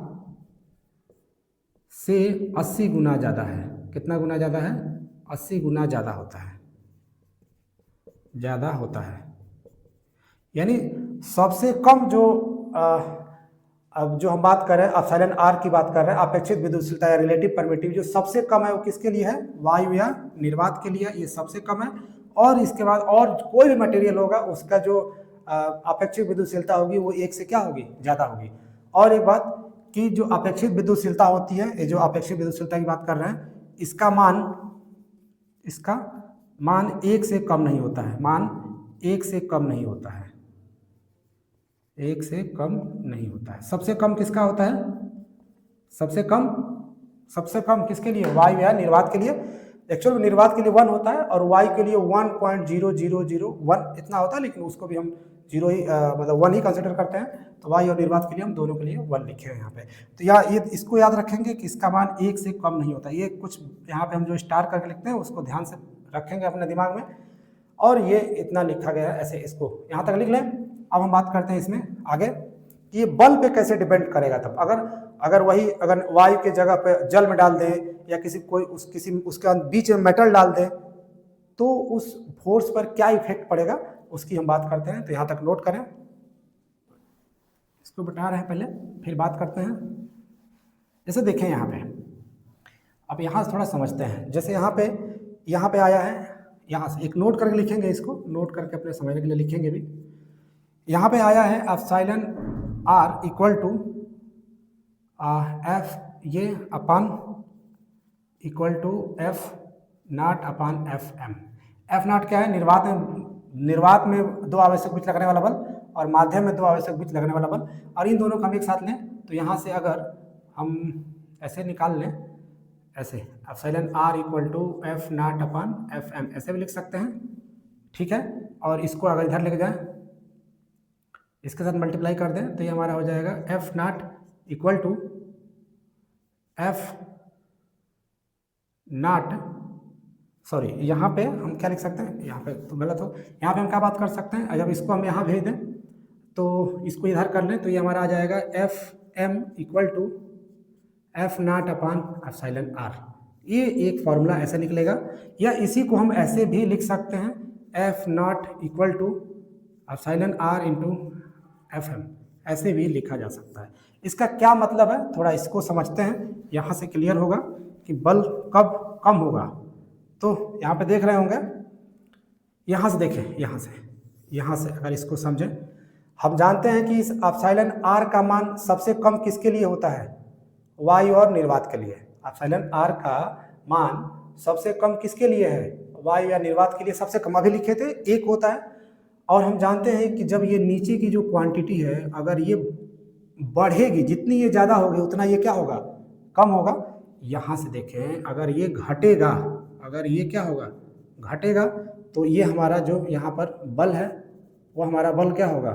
A: से 80 गुना ज़्यादा है। कितना गुना ज़्यादा है, 80 गुना ज़्यादा होता है, यानी सबसे कम जो अब जो हम बात कर रहे हैं एप्सिलॉन आर की बात कर रहे हैं, अपेक्षित विद्युतशीलता या रिलेटिव परमिटिविटी जो सबसे कम है वो किसके लिए है, वायु या निर्वात के लिए, ये सबसे कम है। और इसके बाद और कोई भी मटेरियल होगा उसका जो अपेक्षित विद्युतशीलता होगी वो 1 से क्या होगी, ज़्यादा होगी। और एक बात कि जो अपेक्षित विद्युतशीलता होती है, ये जो अपेक्षित विद्युतशीलता की बात कर रहे हैं, इसका मान 1 से कम नहीं होता है, मान 1 से कम नहीं होता है, 1 से कम नहीं होता है। सबसे कम किसका होता है, सबसे कम किसके लिए, वायु या निर्वात के लिए। एक्चुअल निर्वात के लिए 1 होता है और वायु के लिए 1.0001 इतना होता है, लेकिन उसको भी हम 0 ही मतलब 1 ही कंसिडर करते हैं। तो वायु और निर्वात के लिए हम दोनों के लिए 1 लिखे हैं यहाँ पे। तो ये इसको याद रखेंगे कि इसका मान 1 से कम नहीं होता। ये कुछ यहाँ पे हम जो स्टार करके लिखते हैं उसको ध्यान से रखेंगे अपने दिमाग में, और ये इतना लिखा गया है ऐसे, इसको यहाँ तक लिख लें। अब हम बात करते हैं इसमें आगे कि ये बल पे कैसे डिपेंड करेगा। तब अगर वायु के जगह पे जल में डाल दें या उसके बीच में मेटल डाल दें तो उस फोर्स पर क्या इफेक्ट पड़ेगा उसकी हम बात करते हैं। तो यहाँ तक नोट करें, इसको बता रहे हैं पहले, फिर बात करते हैं। जैसे देखें यहाँ पे, अब यहाँ से थोड़ा समझते हैं। जैसे यहाँ पे आया है, यहाँ से एक नोट करके लिखेंगे, इसको नोट करके अपने समझने के लिए लिखेंगे भी। यहाँ पे आया है epsilon R equal to F ये upon equal to F not upon F M. F not क्या है, निर्वात में 2 आवश्यक बीच लगने वाला बल और माध्यम में 2 आवश्यक बीच लगने वाला बल, और इन दोनों को हम एक साथ लें तो यहाँ से अगर हम ऐसे निकाल लें, ऐसे epsilon R equal to F not upon F M, ऐसे भी लिख सकते हैं, ठीक है। और इसको अगर इधर लेके जाएं, इसके साथ मल्टीप्लाई कर दें तो ये हमारा हो जाएगा F nought equal to F nought, sorry यहाँ पे हम क्या लिख सकते हैं, यहाँ पे तो गलत हो, यहाँ पे हम क्या बात कर सकते हैं, जब इसको हम यहाँ भेज दें तो इसको इधर कर लें तो ये हमारा आ जाएगा F M equal to F not upon epsilon R. ये एक फॉर्मूला ऐसे निकलेगा, या इसी को हम ऐसे भी लिख सकते हैं F nought equal to epsilon R into F M, ऐसे भी लिखा जा सकता है। इसका क्या मतलब है थोड़ा इसको समझते हैं, यहाँ से क्लियर होगा कि बल कब कम होगा। तो यहाँ पे देख रहे होंगे, यहाँ से देखें, यहाँ से अगर इसको समझें, हम जानते हैं कि इस एप्सिलॉन आर का मान सबसे कम किसके लिए होता है, वायु और निर्वात के लिए। एप्सिलॉन आर का मान सबसे कम किसके लिए है, वायु या निर्वात के लिए सबसे कम, अभी लिखे थे 1 होता है। और हम जानते हैं कि जब ये नीचे की जो क्वांटिटी है अगर ये बढ़ेगी, जितनी ये ज़्यादा होगी उतना ये क्या होगा, कम होगा। यहाँ से देखें, अगर ये घटेगा, अगर ये क्या होगा, घटेगा, तो ये हमारा जो यहाँ पर बल है वो हमारा बल क्या होगा,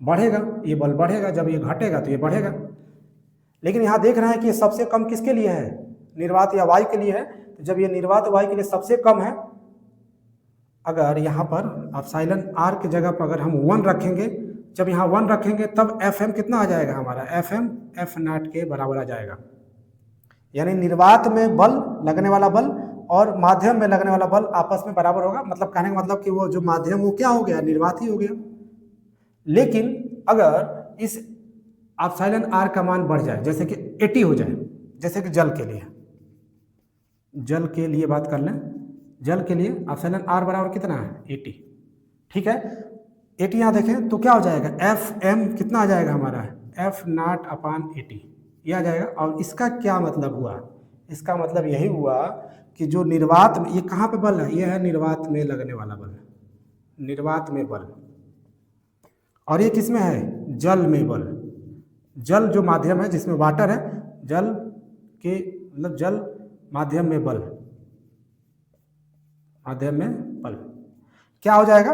A: बढ़ेगा, ये बल बढ़ेगा। जब ये घटेगा तो ये बढ़ेगा। लेकिन यहाँ देख रहे हैं कि ये सबसे कम किसके लिए है, निर्वात या वायु के लिए है। तो जब ये निर्वात वायु के लिए सबसे कम है, अगर यहाँ पर एप्सिलॉन आर की जगह पर अगर हम 1 रखेंगे, जब यहाँ 1 रखेंगे तब एफ एम कितना आ जाएगा हमारा, एफ एम एफ नॉट के बराबर आ जाएगा। यानी निर्वात में बल, लगने वाला बल और माध्यम में लगने वाला बल आपस में बराबर होगा। मतलब कहने का मतलब कि वो जो माध्यम वो क्या हो गया, निर्वात ही हो गया। लेकिन अगर इस एप्सिलॉन आर का मान बढ़ जाए, जैसे कि 80 हो जाए, जैसे कि जल के लिए बात कर लें, जल के लिए एप्सिलॉन आर बराबर कितना है, 80, ठीक है। 80 यहाँ देखें तो क्या हो जाएगा, एफ एम कितना आ जाएगा हमारा, एफ नॉट अपान 80, ये आ जाएगा। और इसका क्या मतलब हुआ, इसका मतलब यही हुआ कि जो निर्वात में, ये कहाँ पे बल है, ये है निर्वात में लगने वाला बल, निर्वात में बल। और ये किस में है, जल में बल। जल जो माध्यम है जिसमें वाटर है, जल के मतलब जल माध्यम में बल, माध्यम में बल क्या हो जाएगा,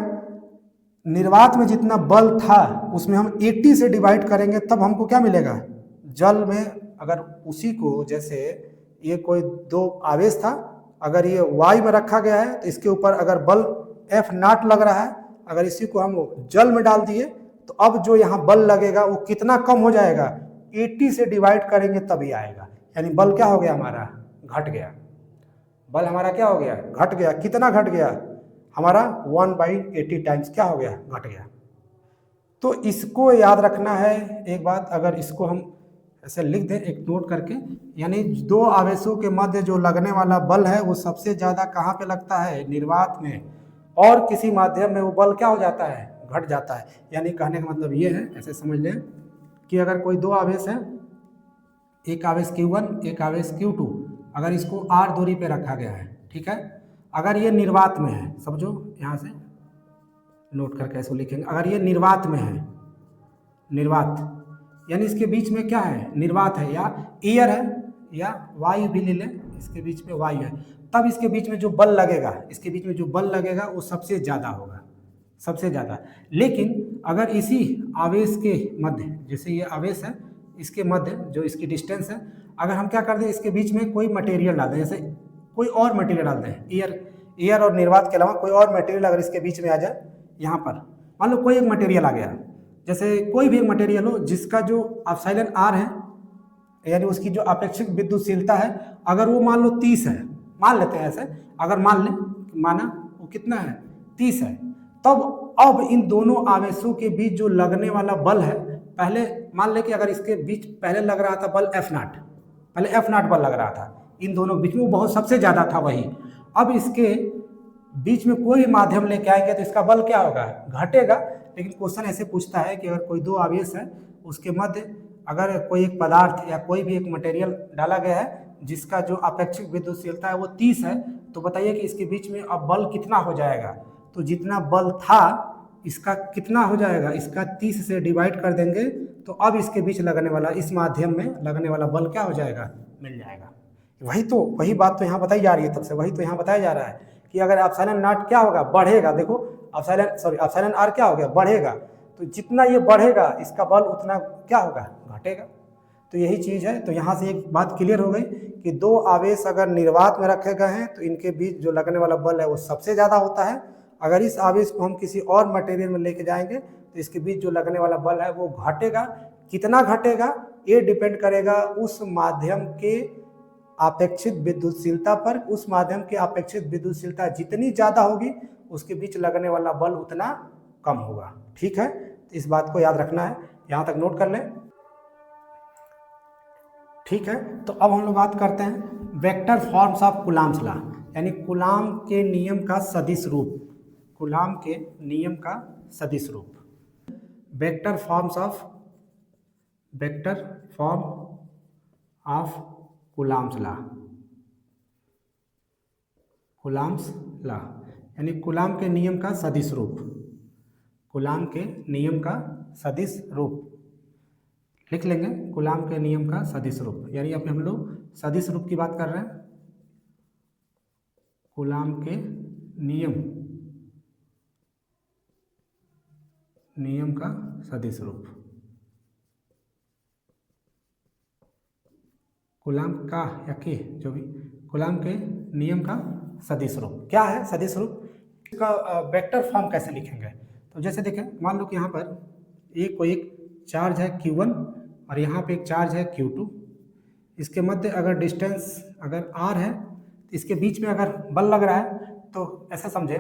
A: निर्वात में जितना बल था उसमें हम 80 से डिवाइड करेंगे तब हमको क्या मिलेगा, जल में अगर उसी को, जैसे ये कोई 2 आवेश था, अगर ये वायु में रखा गया है तो इसके ऊपर अगर बल एफ नॉट लग रहा है, अगर इसी को हम जल में डाल दिए तो अब जो यहाँ बल लगेगा वो कितना कम हो जाएगा, 80 से डिवाइड करेंगे तभी आएगा। यानी बल क्या हो गया हमारा, घट गया। बल हमारा क्या हो गया, घट गया। कितना घट गया हमारा, 1/80 टाइम्स क्या हो गया, घट गया। तो इसको याद रखना है एक बात, अगर इसको हम ऐसे लिख दें एक नोट करके, यानी 2 आवेशों के मध्य जो लगने वाला बल है वो सबसे ज़्यादा कहाँ पे लगता है, निर्वात में, और किसी माध्यम में वो बल क्या हो जाता है, घट जाता है। यानी कहने का मतलब ये है, ऐसे समझ लें कि अगर कोई 2 आवेश है, एक आवेश Q1 एक आवेश Q2, अगर इसको R दूरी पे रखा गया है, ठीक है, अगर ये निर्वात में है, समझो यहाँ से नोट करके ऐसे लिखेंगे, अगर ये निर्वात में है, निर्वात यानी इसके बीच में क्या है, निर्वात है या एयर है या वायु भी ले लें, इसके बीच में वायु है, तब इसके बीच में जो बल लगेगा, इसके बीच में जो बल लगेगा वो सबसे ज़्यादा होगा, सबसे ज़्यादा। लेकिन अगर इसी आवेश के मध्य, जैसे ये आवेश है, इसके मध्य जो इसकी डिस्टेंस है, अगर हम क्या कर दें, इसके बीच में कोई मटेरियल डाल दें, जैसे कोई और मटेरियल डाल दें, एयर और निर्वात के अलावा कोई और मटेरियल अगर इसके बीच में आ जाए, यहाँ पर मान लो कोई एक मटेरियल आ गया, जैसे कोई भी एक मटेरियल हो जिसका जो एप्सिलॉन आर है, यानी उसकी जो अपेक्षित विद्युतशीलता है, अगर वो मान लो 30 है, मान लेते हैं ऐसे, अगर मान लें, माना वो कितना है, 30 है, तब अब इन दोनों आवेशों के बीच जो लगने वाला बल है, पहले मान लें कि अगर इसके बीच पहले लग रहा था बल F नॉट, पहले F नॉट बल लग रहा था, इन दोनों के बीच में वो बहुत सबसे ज़्यादा था वही। अब इसके बीच में कोई माध्यम लेके आएंगे तो इसका बल क्या होगा, घटेगा। लेकिन क्वेश्चन ऐसे पूछता है कि अगर कोई 2 आवेश है, उसके मध्य अगर कोई एक पदार्थ या कोई भी एक मटेरियल डाला गया है जिसका जो अपेक्षित विद्युतशीलता है वो 30 है, तो बताइए कि इसके बीच में अब बल कितना हो जाएगा। तो जितना बल था इसका कितना हो जाएगा, इसका 30 से डिवाइड कर देंगे तो अब इसके बीच लगने वाला, इस माध्यम में लगने वाला बल क्या हो जाएगा, मिल जाएगा। वही बात तो यहाँ बताई जा रही है, तब से वही तो यहाँ बताया जा रहा है कि अगर एप्सिलॉन नॉट क्या होगा, बढ़ेगा। देखो एप्सिलॉन आर क्या हो गया, बढ़ेगा। तो जितना ये बढ़ेगा इसका बल उतना क्या होगा, घटेगा। तो यही चीज़ है। तो यहाँ से एक बात क्लियर हो गई कि दो आवेश अगर निर्वात में रखे गए हैं तो इनके बीच जो लगने वाला बल है वो सबसे ज़्यादा होता है। अगर इस आवेश को हम किसी और मटेरियल में लेके जाएंगे तो इसके बीच जो लगने वाला बल है वो घटेगा। कितना घटेगा ये डिपेंड करेगा उस माध्यम के अपेक्षित विद्युतशीलता पर। उस माध्यम की अपेक्षित विद्युतशीलता जितनी ज़्यादा होगी उसके बीच लगने वाला बल उतना कम होगा। ठीक है, तो इस बात को याद रखना है, यहाँ तक नोट कर लें। ठीक है, तो अब हम लोग बात करते हैं vector forms of Coulomb's law, यानी कूलॉम के नियम का सदिश रूप। कूलॉम के नियम का सदिश रूप, vector form of Coulomb's law. Coulomb's law यानी कूलॉम के नियम का सदिश रूप। कूलॉम के नियम का सदिश रूप लिख लेंगे। कूलॉम के नियम का सदिश रूप, यानी अब हम लोग सदिश रूप की बात कर रहे हैं। कूलॉम के नियम का सदिश रूप। कूलॉम का या के जो भी, कूलॉम के नियम का सदिश रूप क्या है। सदिश रूप का वेक्टर फॉर्म कैसे लिखेंगे, तो जैसे देखें, मान लो कि यहाँ पर एक चार्ज है Q1 और यहाँ पे एक चार्ज है Q2। इसके मध्य अगर डिस्टेंस अगर r है, इसके बीच में अगर बल लग रहा है तो ऐसा समझे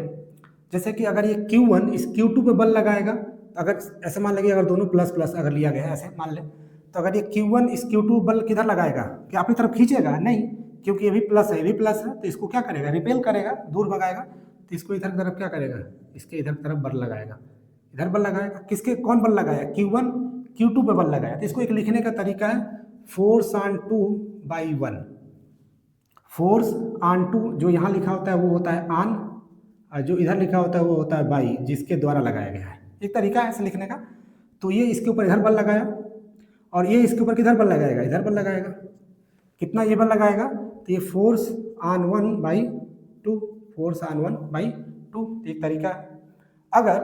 A: जैसे कि अगर ये Q1 इस Q2 पे बल लगाएगा, अगर ऐसे मान लेंगे, अगर दोनों प्लस प्लस अगर लिया गया है ऐसे मान ले, तो अगर ये Q1 इस Q2 बल किधर लगाएगा, कि अपनी तरफ खींचेगा नहीं, क्योंकि ये भी प्लस है ये भी प्लस है, तो इसको क्या करेगा, रिपेल करेगा, दूर भगाएगा। तो इसको इधर तरफ क्या करेगा, इसके इधर तरफ बल लगाएगा, इधर बल लगाएगा। किसके कौन बल लगाया, Q1 Q2 पे बल लगाया। तो इसको एक लिखने का तरीका है फोर्स ऑन 2/1। फोर्स ऑन 2 जो यहाँ लिखा होता है वो होता है ऑन, और जो इधर लिखा होता है वो होता है बाई, जिसके द्वारा लगाया गया है। एक तरीका है ऐसे लिखने का। तो ये इसके ऊपर इधर बल लगाया और ये इसके ऊपर किधर बल लगाएगा, इधर बल लगाएगा। कितना ये बल लगाएगा, तो ये फोर्स ऑन 1/2, फोर्स ऑन 1/2 एक तरीका है। अगर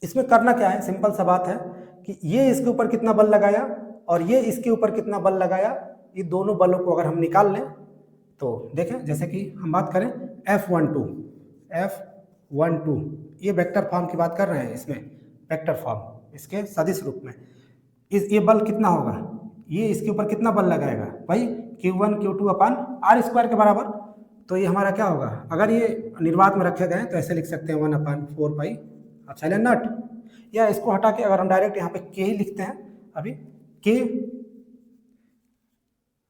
A: इसमें करना क्या है, सिंपल सा बात है कि ये इसके ऊपर कितना बल लगाया और ये इसके ऊपर कितना बल लगाया, ये दोनों बलों को अगर हम निकाल लें तो देखें, जैसे कि हम बात करें F12 ये वेक्टर फॉर्म की बात कर रहे हैं। इसमें वेक्टर फॉर्म इसके सदिश रूप में ये बल कितना होगा, ये इसके ऊपर कितना बल लगाएगा भाई, Q1 Q2 अपन r² के बराबर। तो ये हमारा क्या होगा, अगर ये निर्वात में रखे गए तो ऐसे लिख सकते हैं 1/4πε0। या इसको हटा के अगर हम डायरेक्ट यहाँ पे k ही लिखते हैं, अभी k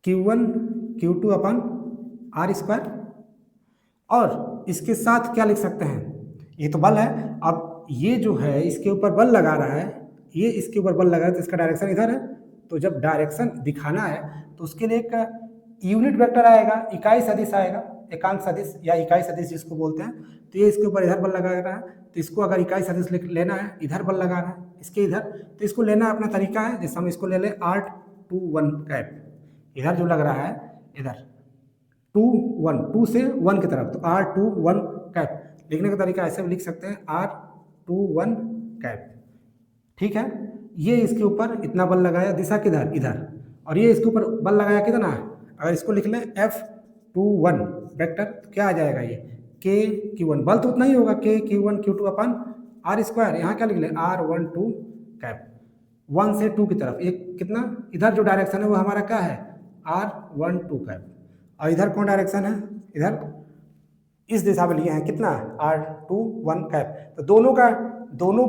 A: Q1 Q2 upon r², और इसके साथ क्या लिख सकते हैं, ये तो बल है। अब ये जो है इसके ऊपर बल लगा रहा है, ये इसके ऊपर बल लगा है, तो इसका डायरेक्शन इधर है। तो जब डायरेक्शन दिखाना है तो उसके लिए एक यूनिट वेक्टर आएगा, इकाई सदिश आएगा, एकांक सदिश या इकाई सदिश जिसको बोलते हैं। तो ये इसके ऊपर इधर बल लगा रहा है, तो इसको अगर इकाई सदिश लेना है, इधर बल लगा रहा है इसके इधर, तो इसको लेना अपना तरीका है। जैसे हम इसको ले लें r21 इधर जो लग रहा है, इधर 2 से 1 की तरफ, तो r21 लिखने का तरीका ऐसे भी लिख सकते हैं r21। ठीक है, ये इसके ऊपर इतना बल लगाया, दिशा किधर, इधर, और ये इसके ऊपर बल लगाया कितना, अगर इसको लिख लें F21 वेक्टर, तो क्या आ जाएगा, ये KQ1 बल तो उतना ही होगा, KQ1 Q2 अपन r²। यहाँ क्या लिख लें r12 1 से 2 की तरफ, एक कितना इधर जो डायरेक्शन है वो हमारा क्या है r12, और इधर कौन डायरेक्शन है, इधर इस दिशा में लिए हैं कितना r21। तो दोनों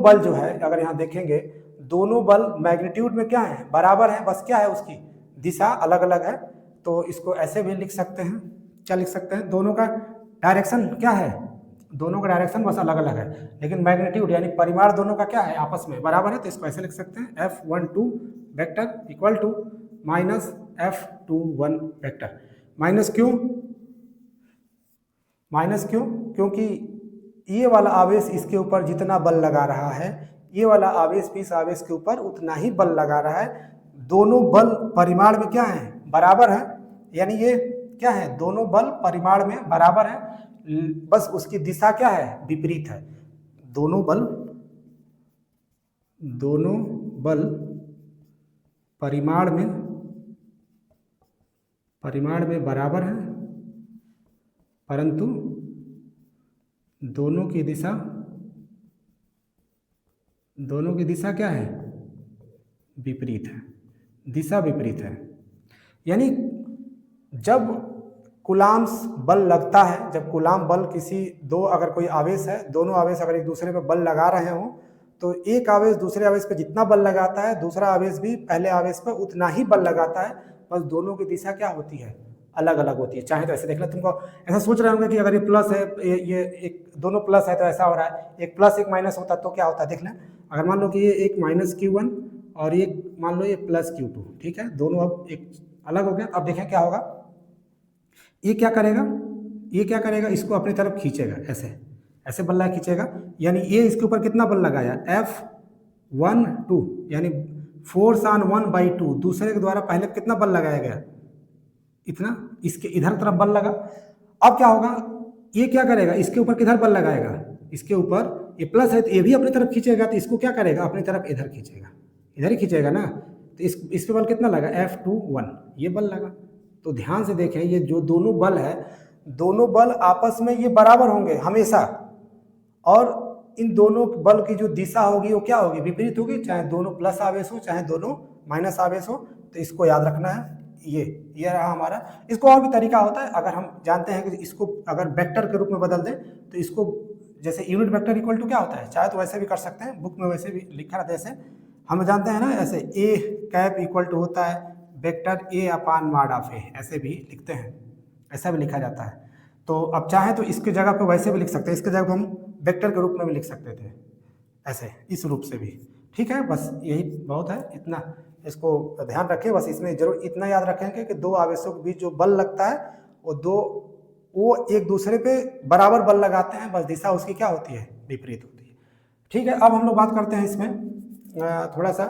A: बल जो है अगर यहाँ देखेंगे, दोनों बल मैग्नीट्यूड में क्या है, बराबर है, बस क्या है उसकी दिशा अलग अलग है। तो इसको ऐसे भी लिख सकते हैं, क्या लिख सकते हैं, दोनों का डायरेक्शन क्या है, दोनों का डायरेक्शन बस अलग अलग है, लेकिन मैग्नीट्यूड यानी परिमाण दोनों का क्या है, आपस में बराबर है। तो इसको ऐसे लिख सकते हैं F12 vector equal to minus F21 vector. Minus क्यों, क्योंकि ये वाला आवेश इसके ऊपर जितना बल लगा रहा है, ये वाला आवेश भी इस आवेश के ऊपर उतना ही बल लगा रहा है। दोनों बल परिमाण में क्या है, बराबर है, यानी ये क्या है, दोनों बल परिमाण में बराबर है, बस उसकी दिशा क्या है, विपरीत है। दोनों बल परिमाण में बराबर है, परंतु दोनों की दिशा क्या है? विपरीत है, दिशा विपरीत है। यानी जब कूलाम्स बल लगता है, जब कूलाम बल किसी अगर कोई आवेश है, दोनों आवेश अगर एक दूसरे पे बल लगा रहे हो, तो एक आवेश दूसरे आवेश पे जितना बल लगाता है, दूसरा आवेश भी पहले आवेश पर उतना ही बल लगाता है, बस दोनों की दिशा क्या होती है? अलग अलग होती है। चाहे तो ऐसे देख लो, तुमको ऐसा सोच रहे होंगे कि अगर ये प्लस है, ये एक दोनों प्लस है तो ऐसा हो रहा है, एक प्लस एक माइनस होता तो क्या होता है? देख लें, अगर मान लो कि ये एक -Q1 और ये मान लो ये +Q2, ठीक है, दोनों अब एक अलग हो गया। अब देखें क्या होगा, ये क्या करेगा, इसको अपनी तरफ खींचेगा, ऐसे बल्ला खींचेगा, यानी ये इसके ऊपर कितना बल लगाया? F1 2, यानी फोर्स ऑन 1/2, दूसरे के द्वारा पहले कितना बल लगाया गया? इतना, इसके इधर तरफ बल लगा। अब क्या होगा, ये क्या करेगा, इसके ऊपर किधर बल लगाएगा? इसके ऊपर ये प्लस है तो ये भी अपनी तरफ खींचेगा, तो इसको क्या करेगा? अपनी तरफ इधर खींचेगा, इधर ही खींचेगा ना, तो इस पे बल कितना लगा? F2 1, ये बल लगा। तो ध्यान से देखें, ये जो दोनों बल है, दोनों बल आपस में ये बराबर होंगे हमेशा, और इन दोनों बल की जो दिशा होगी वो क्या होगी? विपरीत होगी, चाहे दोनों प्लस आवेश हो चाहे दोनों माइनस आवेश हो। तो इसको याद रखना है, ये रहा हमारा। इसको और भी तरीका होता है, अगर हम जानते हैं कि इसको अगर वेक्टर के रूप में बदल दें, तो इसको जैसे यूनिट वेक्टर इक्वल टू क्या होता है, चाहे तो वैसे भी कर सकते हैं, बुक में वैसे भी लिखा रहता है, जैसे हम जानते हैं ना, ऐसे A इक्वल टू होता है वेक्टर A/mod(A), ऐसे भी लिखते हैं, ऐसा भी लिखा जाता है। तो अब चाहे तो इसकी जगह पे वैसे भी लिख सकते हैं, इसके जगह पे हम वेक्टर के रूप में भी लिख सकते थे, ऐसे इस रूप से भी, ठीक है। बस यही बहुत है, इतना इसको ध्यान रखें। बस इसमें जरूर इतना याद रखेंगे कि दो आवेशों के बीच जो बल लगता है वो एक दूसरे पे बराबर बल लगाते हैं, बस दिशा उसकी क्या होती है? विपरीत होती है, ठीक है। अब हम लोग बात करते हैं इसमें थोड़ा सा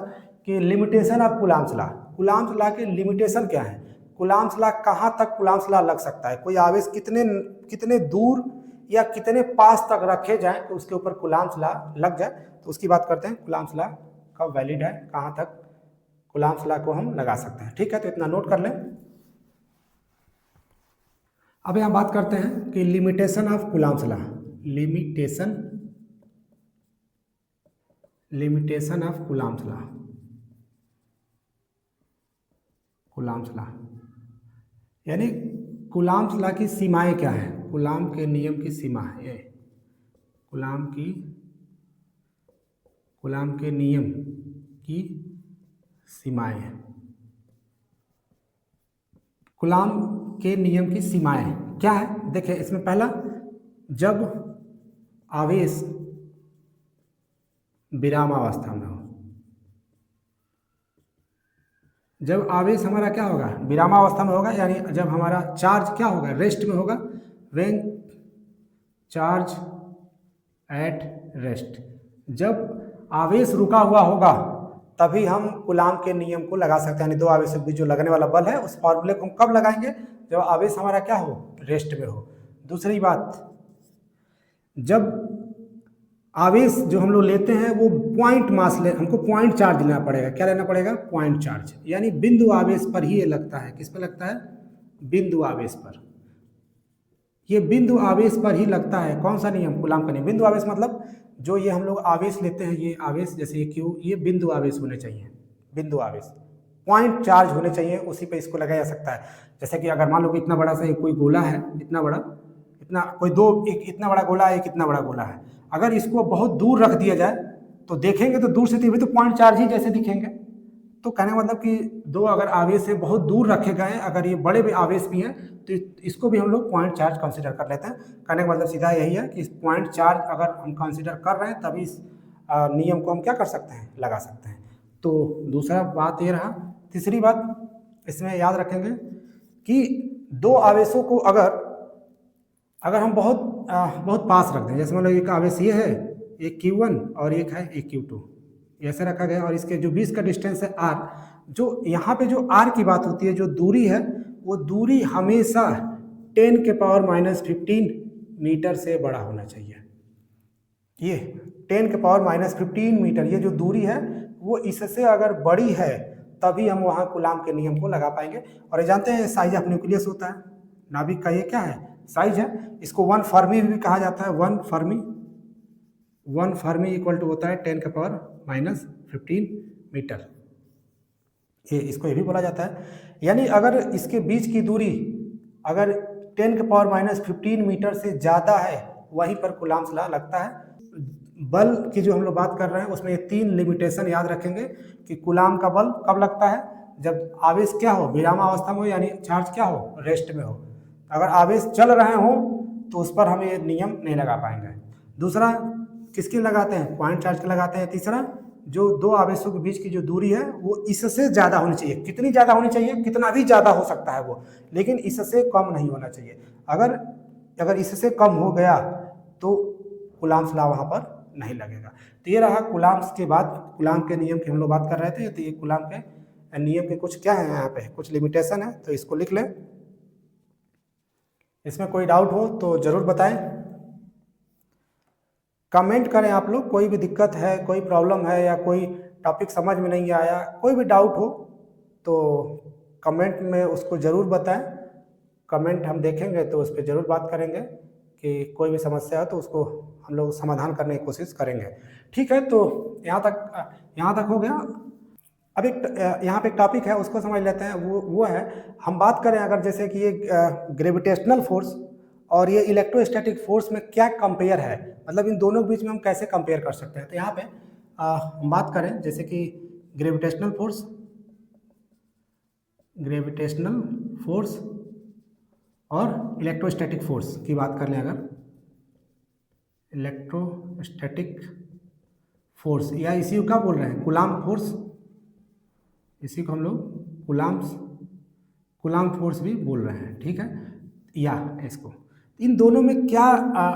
A: कि limitation of coulombs law. Coulombs law के लिमिटेशन क्या है? कूलाम्स लॉ कहाँ तक कूलाम्स लॉ लग सकता है? कोई आवेश कितने दूर या कितने पास तक रखे जाएं तो उसके ऊपर कूलाम्स लॉ लग जाए, तो उसकी बात करते हैं। कूलाम्स लॉ कब वैलिड है, कहाँ तक कूलाम्स लॉ को हम लगा सकते हैं, ठीक है। तो इतना नोट कर लें। अब यहाँ बात करते हैं कि limitation of coulombs law. Limitation of coulombs law, यानी कूलाम्स लॉ की सीमाएं क्या है? कूलाम के नियम की सीमा है, कूलाम के नियम की सीमाएं हैं। कूलाम के नियम की सीमाएं क्या है? देखिए, इसमें पहला, जब आवेश विरामावस्था में हो, जब आवेश हमारा क्या होगा? विरामावस्था में होगा, यानी जब हमारा चार्ज क्या होगा? रेस्ट में होगा। व्हेन चार्ज एट रेस्ट, जब आवेश रुका हुआ होगा तभी हम कूलाम के नियम को लगा सकते हैं, यानी दो आवेशों के बीच जो लगने वाला बल है उस फॉर्मूले को हम कब लगाएंगे? जब आवेश हमारा क्या हो? रेस्ट में हो। दूसरी बात, जब आवेश जो हम लोग लेते हैं वो पॉइंट मास हमको पॉइंट चार्ज लेना पड़ेगा। क्या लेना पड़ेगा? पॉइंट चार्ज, यानी बिंदु आवेश पर ही ये लगता है। किस पर लगता है? बिंदु आवेश पर। ये बिंदु आवेश पर ही लगता है। कौन सा नियम? कूलाम का नियम। बिंदु आवेश मतलब जो ये हम लोग आवेश लेते हैं, ये आवेश जैसे ये Q, ये बिंदु आवेश होने चाहिए। बिंदु आवेश, पॉइंट चार्ज होने चाहिए, उसी पे इसको लगाया जा सकता है। जैसे कि अगर मान लो कि इतना बड़ा सा कोई गोला है, इतना बड़ा, एक इतना बड़ा गोला है, एक इतना बड़ा गोला है, अगर इसको बहुत दूर रख दिया जाए तो देखेंगे तो दूर से भी तो पॉइंट चार्ज ही जैसे दिखेंगे। तो कहने का मतलब कि दो अगर आवेश से बहुत दूर रखे गए, अगर ये बड़े भी आवेश भी हैं तो इसको भी हम लोग पॉइंट चार्ज कंसीडर कर लेते हैं। कहने का मतलब सीधा यही है कि इस पॉइंट चार्ज अगर हम कंसीडर कर रहे हैं तभी इस नियम को हम क्या कर सकते हैं? लगा सकते हैं। तो दूसरा बात ये रहा। तीसरी बात इसमें याद रखेंगे कि दो आवेशों को अगर हम बहुत पास रख दें, जैसे मतलब एक आवेश ये है, एक Q1 और एक है एक Q2, ऐसे रखा गया, और इसके जो बीच का डिस्टेंस है R, जो यहाँ पे जो R की बात होती है, जो दूरी है, वो दूरी हमेशा 10⁻⁻15 मीटर से बड़ा होना चाहिए। ये 10⁻⁻15 मीटर, ये जो दूरी है वो इससे अगर बड़ी है तभी हम वहाँ कूलाम के नियम को लगा पाएंगे। और ये जानते हैं साइज ऑफ न्यूक्लियस होता है, नाभिक का ये क्या है, साइज है। इसको 1 फर्मी भी कहा जाता है, 1 फर्मी इक्वल टू होता है 10⁻⁻15 मीटर, ये भी बोला जाता है। यानी अगर इसके बीच की दूरी अगर 10⁻⁻15 मीटर से ज़्यादा है वहीं पर कूलाम्स लॉ लगता है। बल की जो हम लोग बात कर रहे हैं उसमें ये 3 लिमिटेशन याद रखेंगे कि कूलाम का बल कब लगता है, जब आवेश क्या हो, विरामावस्था में हो, यानी चार्ज क्या हो, रेस्ट में हो। अगर आवेश चल रहे हो तो उस पर हम ये नियम नहीं लगा पाएंगे। दूसरा किसकी लगाते हैं, पॉइंट चार्ज के लगाते हैं। तीसरा जो दो आवेशों के बीच की जो दूरी है वो इससे ज़्यादा होनी चाहिए। कितनी ज़्यादा होनी चाहिए, कितना भी ज़्यादा हो सकता है वो, लेकिन इससे कम नहीं होना चाहिए। अगर इससे कम हो गया तो कूलाम्स लॉ वहाँ पर नहीं लगेगा। तो ये रहा कूलाम्स के बाद कूलाम के नियम की हम लोग बात कर रहे थे। तो ये कूलाम के नियम के कुछ क्या है, यहाँ पे कुछ लिमिटेशन है, तो इसको लिख लें। इसमें कोई डाउट हो तो ज़रूर बताएं, कमेंट करें आप लोग। कोई भी दिक्कत है, कोई प्रॉब्लम है या कोई टॉपिक समझ में नहीं आया, कोई भी डाउट हो तो कमेंट में उसको ज़रूर बताएं। कमेंट हम देखेंगे तो उस पर ज़रूर बात करेंगे कि कोई भी समस्या हो तो उसको हम लोग समाधान करने की कोशिश करेंगे। ठीक है, तो यहाँ तक हो गया। अब यहाँ पे एक टॉपिक है उसको समझ लेते हैं। वो है, हम बात करें अगर जैसे कि ये ग्रेविटेशनल फोर्स और ये इलेक्ट्रोस्टैटिक फोर्स में क्या कंपेयर है, मतलब इन दोनों के बीच में हम कैसे कंपेयर कर सकते हैं। तो यहाँ पे हम बात करें जैसे कि ग्रेविटेशनल फोर्स और इलेक्ट्रोस्टैटिक फोर्स की बात कर लें, अगर इलेक्ट्रोस्टैटिक फोर्स या इसी को क्या बोल रहे हैं, कूलाम फोर्स, इसी को हम लोग कूलाम फोर्स भी बोल रहे हैं। ठीक है, या इसको इन दोनों में क्या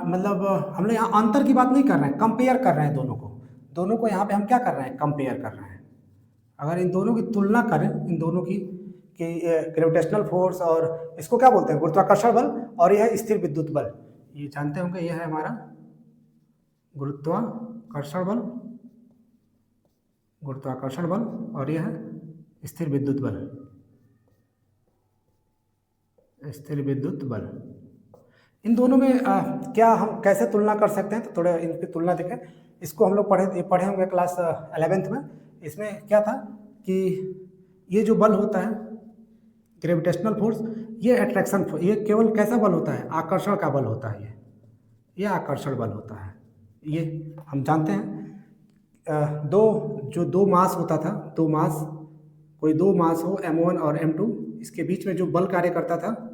A: मतलब हम लोग यहाँ अंतर की बात नहीं कर रहे हैं, कंपेयर कर रहे हैं दोनों को यहाँ पे हम क्या कर रहे हैं, कंपेयर कर रहे हैं। अगर इन दोनों की तुलना करें, इन दोनों की कि ग्रेविटेशनल फोर्स और इसको क्या बोलते हैं, गुरुत्वाकर्षण बल, और यह है स्थिर विद्युत बल। ये जानते होंगे, यह है हमारा गुरुत्वाकर्षण बल और यह है स्थिर विद्युत बल। इन दोनों में क्या हम कैसे तुलना कर सकते हैं, तो थोड़ा इनकी तुलना देखें। इसको हम लोग पढ़े होंगे क्लास 11th में। इसमें क्या था कि ये जो बल होता है ग्रेविटेशनल फोर्स, ये अट्रैक्शन, ये केवल कैसा बल होता है, आकर्षण का बल होता है। ये आकर्षण बल होता है। ये हम जानते हैं दो मास होता था, कोई दो मास हो M1 और M2, इसके बीच में जो बल कार्य करता था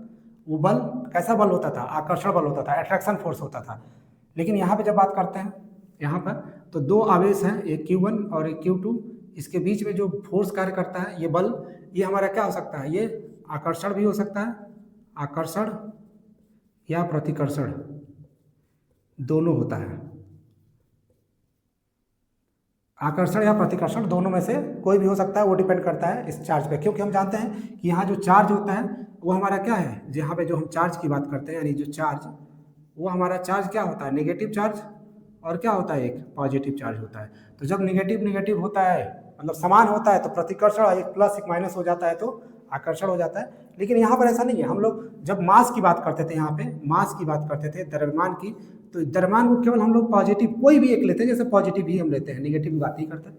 A: वो बल कैसा बल होता था, आकर्षण बल होता था, अट्रैक्शन फोर्स होता था। लेकिन यहाँ पे जब बात करते हैं यहाँ पर, तो दो आवेश हैं, एक Q1 और एक Q2, इसके बीच में जो फोर्स कार्य करता है, ये बल, ये हमारा क्या हो सकता है, ये आकर्षण भी हो सकता है, आकर्षण या प्रतिकर्षण दोनों होता है। आकर्षण या प्रतिकर्षण दोनों में से कोई भी हो सकता है, वो डिपेंड करता है इस चार्ज पे। क्योंकि हम जानते हैं कि यहाँ जो चार्ज होता है वो हमारा क्या है, यहाँ पे जो हम चार्ज की बात करते हैं, यानी जो चार्ज, वो हमारा चार्ज क्या होता है, नेगेटिव चार्ज, और क्या होता है, एक पॉजिटिव चार्ज होता है। तो जब नेगेटिव होता है, मतलब समान होता है, तो प्रतिकर्षण, एक प्लस एक माइनस हो जाता है तो आकर्षण हो जाता है। लेकिन यहाँ पर ऐसा नहीं है। हम लोग जब मास की बात करते थे, यहाँ पे मास की बात करते थे, द्रव्यमान की, तो द्रव्यमान को केवल हम लोग पॉजिटिव कोई भी एक लेते हैं, जैसे पॉजिटिव ही हम लेते हैं, नेगेटिव की बात नहीं करते।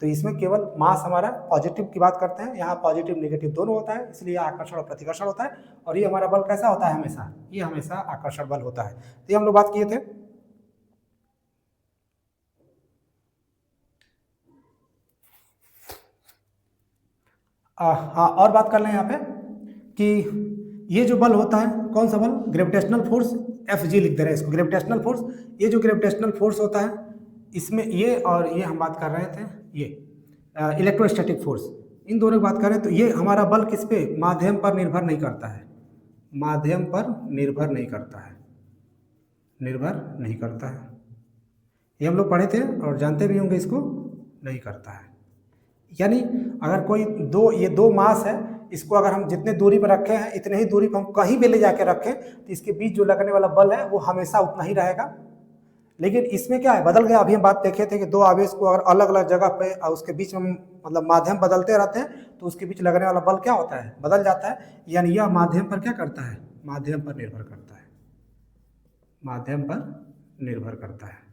A: तो इसमें केवल मास हमारा पॉजिटिव की बात करते हैं। यहाँ पॉजिटिव नेगेटिव दोनों होता है, इसलिए आकर्षण और प्रतिकर्षण होता है। और ये हमारा बल कैसा होता है, हमेशा, ये हमेशा आकर्षण बल होता है। तो ये हम लोग बात किए थे। हाँ, और बात कर लें यहाँ पे कि ये जो बल होता है, कौन सा बल, ग्रेविटेशनल फोर्स, Fg लिख दे रहे हैं इसको, ग्रेविटेशनल फोर्स। ये जो ग्रेविटेशनल फोर्स होता है, इसमें ये और ये हम बात कर रहे थे, ये इलेक्ट्रोस्टैटिक फोर्स, इन दोनों की बात करें तो ये हमारा बल किस पे, माध्यम पर निर्भर नहीं करता है, माध्यम पर निर्भर नहीं करता है। ये हम लोग पढ़े थे और जानते भी होंगे, इसको नहीं करता है। यानी अगर कोई ये दो मास है, इसको अगर हम जितने दूरी पर रखे हैं, इतने ही दूरी पर हम कहीं भी ले जाके रखें, तो इसके बीच जो लगने वाला बल है वो हमेशा उतना ही रहेगा। लेकिन इसमें क्या है, बदल गया। अभी हम बात देखे थे कि दो आवेश को अगर अलग अलग जगह पे उसके बीच में मतलब माध्यम बदलते रहते हैं तो उसके बीच लगने वाला बल क्या होता है, बदल जाता है। यानी यह माध्यम पर क्या करता है, माध्यम पर निर्भर करता है, माध्यम पर निर्भर करता है।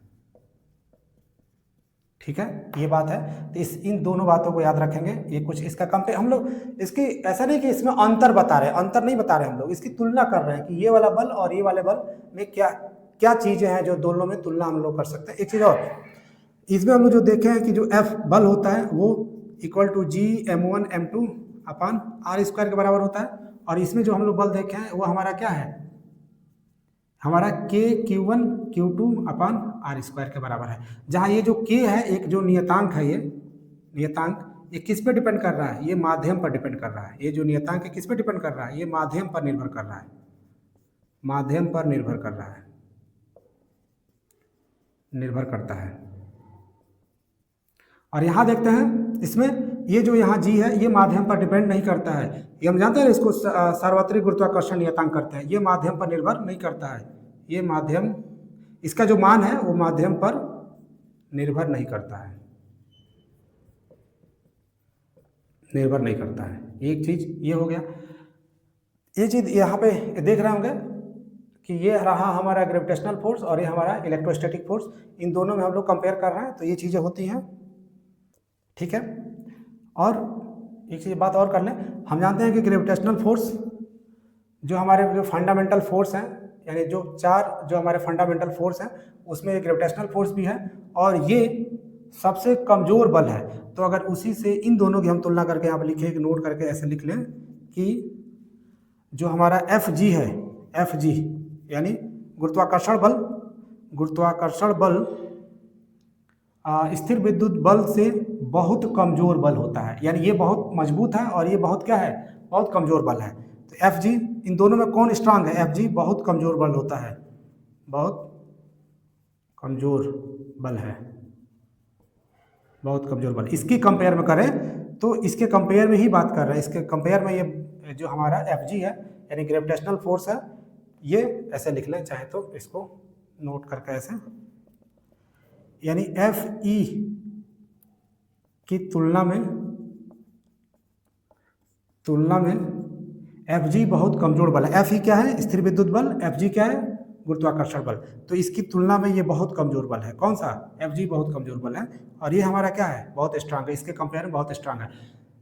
A: ठीक है, ये बात है। तो इन दोनों बातों को याद रखेंगे। ये कुछ इसका कंपेयर हम लोग, इसकी ऐसा नहीं कि इसमें अंतर बता रहे हैं, अंतर नहीं बता रहे हम लोग, इसकी तुलना कर रहे हैं कि ये वाला बल और ये वाले बल में क्या क्या चीजें हैं जो दोनों में तुलना हम लोग कर सकते हैं। एक चीज और, इसमें हम लोग जो देखे हैं कि जो F बल होता है वो इक्वल टू G m1m2 अपान r स्क्वायर के बराबर होता है। और इसमें जो हम लोग बल देखे हैं वो हमारा क्या है, हमारा K Q1 Q2 upon R square के बराबर है। जहाँ ये जो K है, एक जो नियतांक है, ये नियतांक ये किस पे डिपेंड कर रहा है, ये माध्यम पर डिपेंड कर रहा है। ये जो नियतांक है किस पे डिपेंड कर रहा है, ये माध्यम पर निर्भर कर रहा है, माध्यम पर निर्भर कर रहा है, निर्भर करता है। और यहाँ देखते हैं इसमें ये जो यहाँ G है ये माध्यम पर डिपेंड नहीं करता है। ये हम जानते हैं, इसको सार्वत्रिक गुरुत्वाकर्षण नियतांक करते हैं। ये माध्यम पर निर्भर नहीं करता है, ये माध्यम, इसका जो मान है वो माध्यम पर निर्भर नहीं करता है, निर्भर नहीं करता है। एक चीज ये हो गया। ये चीज यहाँ पे देख रहे होंगे कि ये रहा हमारा ग्रेविटेशनल फोर्स और ये हमारा इलेक्ट्रोस्टैटिक फोर्स। इन दोनों में हम लोग कंपेयर कर रहे हैं, तो ये चीज़ें होती हैं। ठीक है, और एक चीज़ बात और कर लें, हम जानते हैं कि ग्रेविटेशनल फोर्स जो हमारे जो फंडामेंटल फोर्स हैं, यानी जो चार जो हमारे फंडामेंटल फोर्स हैं उसमें ग्रेविटेशनल फोर्स भी है और ये सबसे कमज़ोर बल है। तो अगर उसी से इन दोनों की हम तुलना करके यहाँ पर लिखे, एक नोट करके ऐसे लिख लें कि जो हमारा Fg है, Fg यानी गुरुत्वाकर्षण बल, गुरुत्वाकर्षण बल स्थिर विद्युत बल से बहुत कमजोर बल होता है। यानी ये बहुत मजबूत है और ये बहुत क्या है, बहुत कमजोर बल है। तो Fg, इन दोनों में कौन स्ट्रांग है, Fg बहुत कमजोर बल होता है, बहुत कमजोर बल है, बहुत कमजोर बल। इसकी कंपेयर में करें तो इसके कंपेयर में ही बात कर रहे हैं, इसके कंपेयर में ये जो हमारा Fg है यानी ग्रेविटेशनल फोर्स है, ये ऐसे लिख लें चाहे तो, इसको नोट करके ऐसे, यानी Fe की तुलना में Fg बहुत कमजोर बल है। Fe क्या है, स्थिर विद्युत बल, Fg क्या है, गुरुत्वाकर्षण बल। तो इसकी तुलना में ये बहुत कमजोर बल है। कौन सा, Fg बहुत कमजोर बल है और ये हमारा क्या है, बहुत स्ट्रांग है, इसके कंपेयर में बहुत स्ट्रांग है।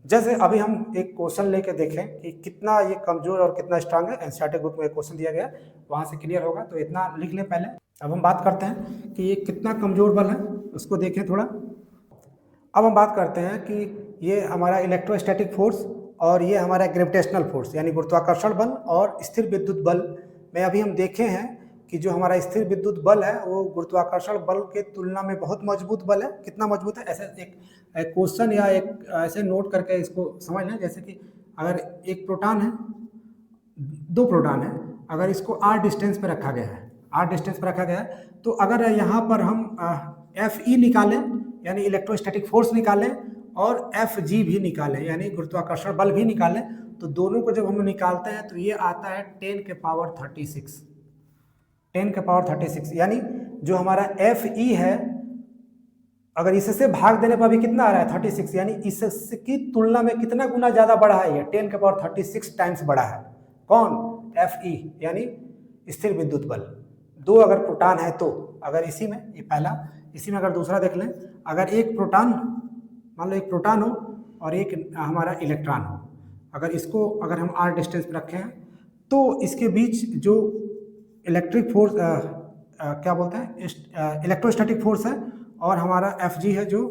A: जैसे अभी हम एक क्वेश्चन लेके देखें कि कितना ये कमजोर और कितना स्ट्रांग है, एनसीईआरटी बुक में एक क्वेश्चन दिया गया, वहाँ से क्लियर होगा। तो इतना लिख लें पहले। अब हम बात करते हैं कि ये कितना कमजोर बल है, उसको देखें थोड़ा। अब हम बात करते हैं कि ये हमारा इलेक्ट्रोस्टैटिक फोर्स और ये हमारा ग्रेविटेशनल फोर्स यानी गुरुत्वाकर्षण बल और स्थिर विद्युत बल में अभी हम देखे हैं कि जो हमारा स्थिर विद्युत बल है वो गुरुत्वाकर्षण बल के तुलना में बहुत मजबूत बल है। कितना मजबूत है, ऐसे एक क्वेश्चन या एक ऐसे नोट करके इसको समझ लें। जैसे कि अगर एक प्रोटॉन है, दो प्रोटॉन है, अगर इसको r डिस्टेंस पे रखा गया है, r डिस्टेंस पे रखा गया है, तो अगर यहाँ पर हम Fe निकालें यानी इलेक्ट्रोस्टैटिक फोर्स निकालें और Fg भी निकालें यानी गुरुत्वाकर्षण बल भी निकालें, तो दोनों को जब हम निकालते हैं तो ये आता है 10 के पावर 36, 10 के पावर 36। यानी जो हमारा Fe है अगर इससे भाग देने पर भी कितना आ रहा है, 36, यानी इसकी तुलना में कितना गुना ज़्यादा बड़ा है, ये 10 के पावर 36 टाइम्स बड़ा है। कौन, Fe यानी स्थिर विद्युत बल। दो अगर प्रोटॉन है तो अगर इसी में, ये पहला, इसी में अगर दूसरा देख लें, अगर एक प्रोटॉन, मान लो एक प्रोटॉन हो और एक हमारा इलेक्ट्रॉन हो, अगर इसको अगर हम r डिस्टेंस पर रखें तो इसके बीच जो इलेक्ट्रिक फोर्स क्या बोलते हैं, इलेक्ट्रोस्टैटिक फोर्स है और हमारा Fg है जो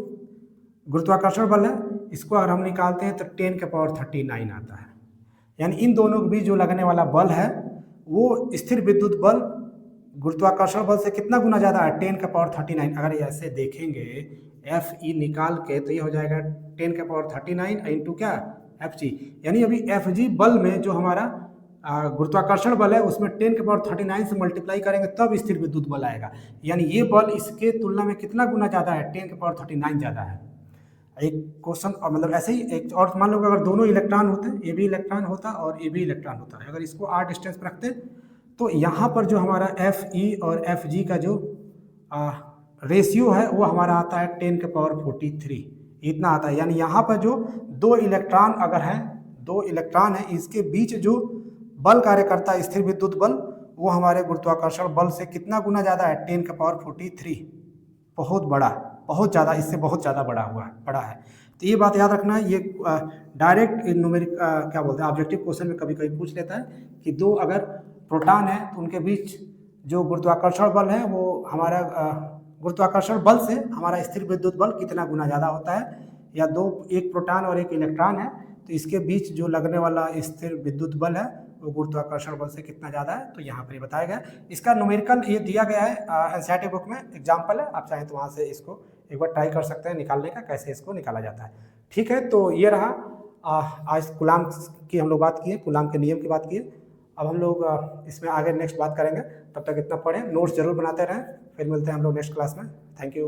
A: गुरुत्वाकर्षण बल है, इसको अगर हम निकालते हैं तो 10 के पावर 39 आता है। यानी इन दोनों के बीच जो लगने वाला बल है वो स्थिर विद्युत बल गुरुत्वाकर्षण बल से कितना गुना ज़्यादा है, 10 के पावर 39। अगर ऐसे देखेंगे Fe निकाल के तो ये हो जाएगा 10 के पावर 39 इंटू क्या, Fg। यानी अभी Fg बल में जो हमारा गुरुत्वाकर्षण बल है उसमें 10 के पावर 39 से मल्टीप्लाई करेंगे तब स्थिर विद्युत बल आएगा। यानी ये बल इसके तुलना में कितना गुना ज़्यादा है, 10 के पावर 39 ज़्यादा है। एक क्वेश्चन मतलब ऐसे ही एक और, मान लो अगर दोनों इलेक्ट्रॉन होते, ये भी इलेक्ट्रॉन होता और ये भी इलेक्ट्रॉन होता है, अगर इसको r डिस्टेंस पर रखते तो यहाँ पर जो हमारा Fe और Fg का जो रेशियो है वो हमारा आता है 10⁻43, इतना आता है। यानी यहाँ पर जो दो इलेक्ट्रॉन अगर हैं, दो इलेक्ट्रॉन है, इसके बीच जो बल कार्य करता है स्थिर विद्युत बल, वो हमारे गुरुत्वाकर्षण बल से कितना गुना ज़्यादा है, 10⁻43। बहुत बड़ा, बहुत ज़्यादा, इससे बहुत ज़्यादा बड़ा है। तो ये बात याद रखना है। ये डायरेक्ट न्यूमेरिक क्या बोलते हैं, ऑब्जेक्टिव क्वेश्चन में कभी कभी पूछ लेता है कि दो अगर प्रोटॉन है तो उनके बीच जो गुरुत्वाकर्षण बल है वो हमारा गुरुत्वाकर्षण बल से हमारा स्थिर विद्युत बल कितना गुना ज़्यादा होता है, या दो, एक प्रोटॉन और एक इलेक्ट्रॉन है तो इसके बीच जो लगने वाला स्थिर विद्युत बल है वो गुरुत्वाकर्षण बल से कितना ज़्यादा है, तो यहाँ पर ये बताया गया है। इसका न्यूमेरिकल ये दिया गया है एनसीईआरटी बुक में, एग्जाम्पल है, आप चाहें तो वहाँ से इसको एक बार ट्राई कर सकते हैं निकालने का, कैसे इसको निकाला जाता है। ठीक है, तो ये रहा आज कूलाम की हम लोग बात किए, कूलाम के नियम की बात किए। अब हम लोग इसमें आगे नेक्स्ट बात करेंगे, तब तक इतना पढ़ें, नोट्स जरूर बनाते रहें। फिर मिलते हैं हम लोग नेक्स्ट क्लास में। Thank you.